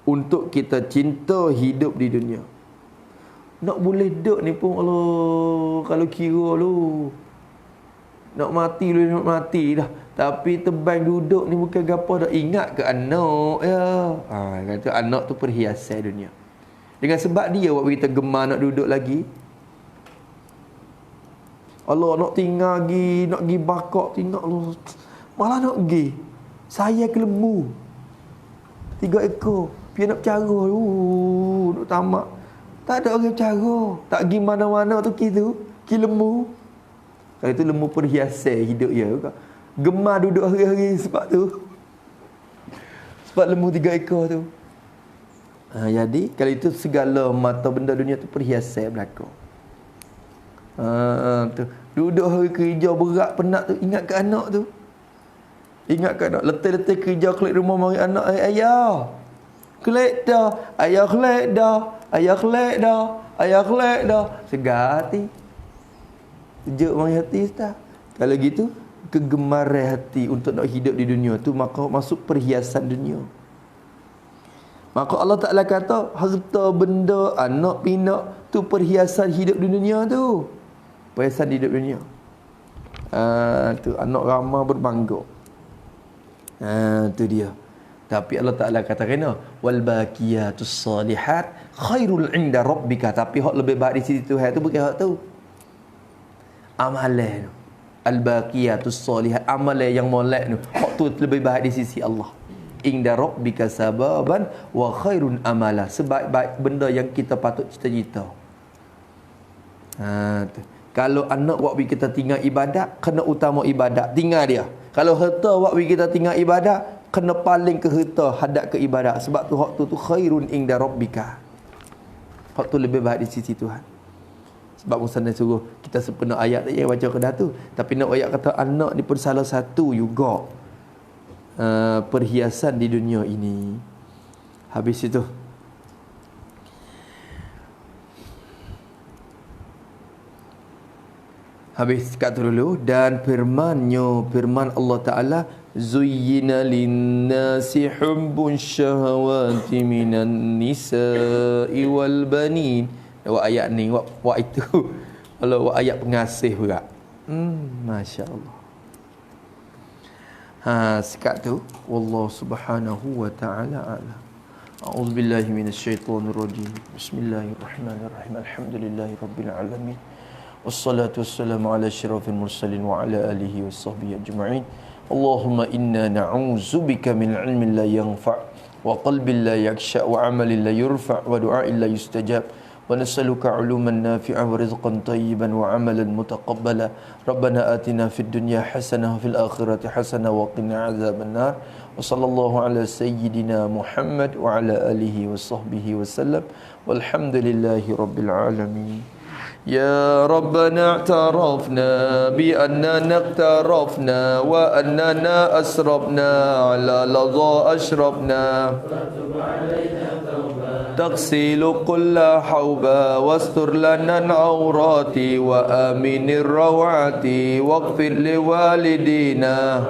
Untuk kita cinta hidup di dunia. Nak boleh duduk ni pun Allah, kalau kira lu nak mati lu nak mati dah. Tapi tebang duduk ni bukan gapo dah. Ingat ke anak ya. Kata anak tu perhiasan dunia. Dengan sebab dia buat kita gemar nak duduk lagi. Allah nak tinggal lagi, nak pergi bakak tinggal Allah. Malah nak pergi. Saya ke lembu. 3 ekor. Dia nak bercara duk tamak. Tak ada orang bercara. Tak pergi mana-mana tu ki lembu. Kalau itu lembu perhiasan hidup dia. Gemar duduk hari-hari sebab tu. Sebab lembu 3 ekor tu. Jadi kalau itu segala mata benda dunia tu perhiasan belaka. Tu. Duduk hari kerja berat penat tu, ingat ke anak tu. Ingat ke anak. Letih-letih kerja kelik rumah mari anak, ayah. Kelek dah, ayah kelek dah, ayah kelek dah, ayah kelek dah. Segar hati. Sejuk mari hati ustaz. Kalau gitu, kegemaran hati untuk nak hidup di dunia tu maka masuk perhiasan dunia. Maka Allah Ta'ala kata harta benda anak pinak tu perhiasan hidup di dunia tu. Perhiasan hidup dunia. Tu anak ramah berbangga. Tu dia. Tapi Allah Ta'ala kata kena wal baqiyatus salihat khairul inda rabbika. Tapi hak lebih baik di sisi Tuhan tu bukan hak tu. Amalan tu. Al baqiyatus salihat, amalan yang molek tu. Hak tu lebih baik di sisi Allah. Inda rabbika sababan wa khairun amala. Sebaik-baik benda yang kita patut cita-cita. Tu. Kalau anak waktu kita tinggal ibadat, kena utama ibadat, tinggal dia. Kalau harta waktu kita tinggal ibadat, kena paling ke harta hadap ke ibadat. Sebab tu hak tu khairun inda rabbika. Hak tu lebih baik di sisi Tuhan. Sebab Musanna suruh kita sepenuh ayat tak payah baca kedah tu. Tapi nak ayat kata anak ni pun salah satu juga perhiasan di dunia ini. Habis itu habis kat tu dulu. Dan firman Allah Ta'ala zuyyina linnasi hubbun syahawati minan nisa'i wal banin. Wak ayat ni wak itu kalau wak ayat pengasih pula. Masya Allah. Sekat tu wallahu subhanahu wa ta'ala a'lam. A'udzubillahi minasyaitonir rajim. Bismillahirrahmanirrahim. Alhamdulillahi rabbil alamin. Wassalatu wassalamu ala asyrafil mursalin wa ala alihi washabbihi ajma'in. Allahumma inna na'udzubika min ilmin la yanfa' wa qalbin la yakhsha' wa 'amalin la yurfa' wa du'a'in la yustajab. ونسألك علوما نافعا ورزقا طيبا وعملا متقبلا ربنا آتنا في الدنيا حسنة وفي الآخرة حسنة وقنا عذاب النار وصلى الله على سيدنا محمد وعلى آله وصحبه وسلم والحمد لله رب العالمين. يا ربنا اعترفنا بأننا اقترفنا وأننا أسرفنا على لظى أشرفنا تغسل كل حوبا واستر لنا العورات وآمن الروعات واغفر لوالدينا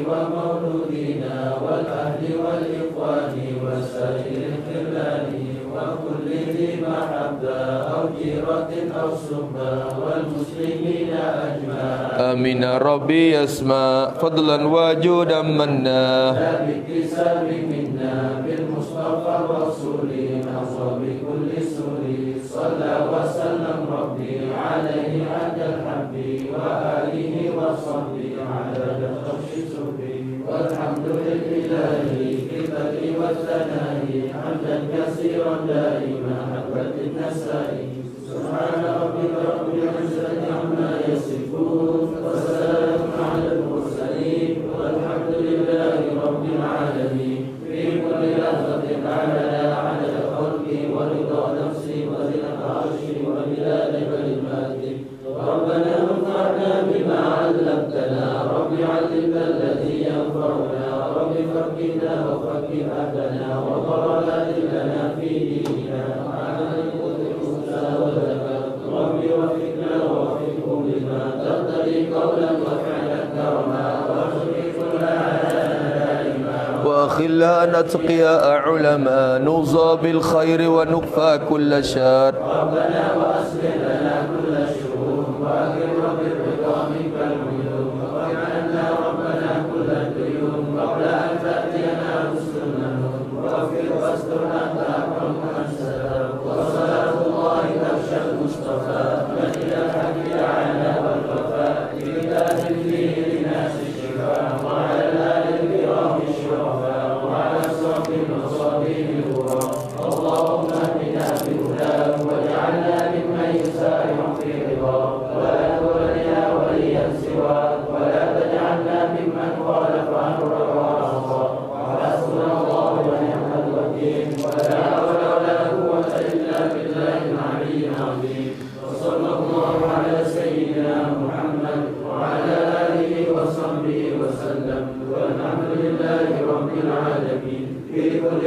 ومولودينا والأهل والإخوان وسائر الخلان وكل ذي محبة أو جيرة أو صحبة والمسلمين أجمعين آمين ربي يسمع فضلا وجودا منا لا باكتساب منا بالمصطفى الرسول نصر بكل سور صلى وسلم ربي عليه عند الحب وآله وصحبه عدد خمس سبي والحمد لله في البدء والثناء حمدا كثيرا دائما حبة النساء سبحان ربك رب العزة عما يصفون وسلام على المرسلين والحمد لله رب العالمين في كل لحظة عدد خلقي ورضا نفسي وزنة عرشي ومداد كلماتي ربنا انفعنا بما علمتنا رب علمنا الذي ينفعنا رب فقنا وفق أهلنا وضربات لنا في ديننا رب وفقنا ووفقهم لما تقتضي قولا وفعلا كرما وخلا نتقياء علماء نوصى بالخير ونكفى كل شر ربنا وأصلح لنا كل شؤون وأكرم بالرضا منك العيون واجعلنا ربنا كل الديون قبل أن تأتينا رسلنا واغفر واستر أنت أكرم من ستر وصلاة الله تخشى المصطفى من إلى الحق دعانا والوفاء بكتاب فيه للناس الشفاء وعلى الآل الكرام الشرفاء وعلى الصحب المصابيح الغرام اللهم اهدنا بهداه واجعلنا ممن يسارع في رضاه ولا تولنا وليا سواك ولا تجعلنا ممن خالف امرك ورضاه حسبنا الله ونعم الوكيل ولا حول ولا قوه الا بالله العلي العظيم وصلى الله على سيدنا محمد وعلى اله وصحبه وسلم والحمد لله رب العالمين في كل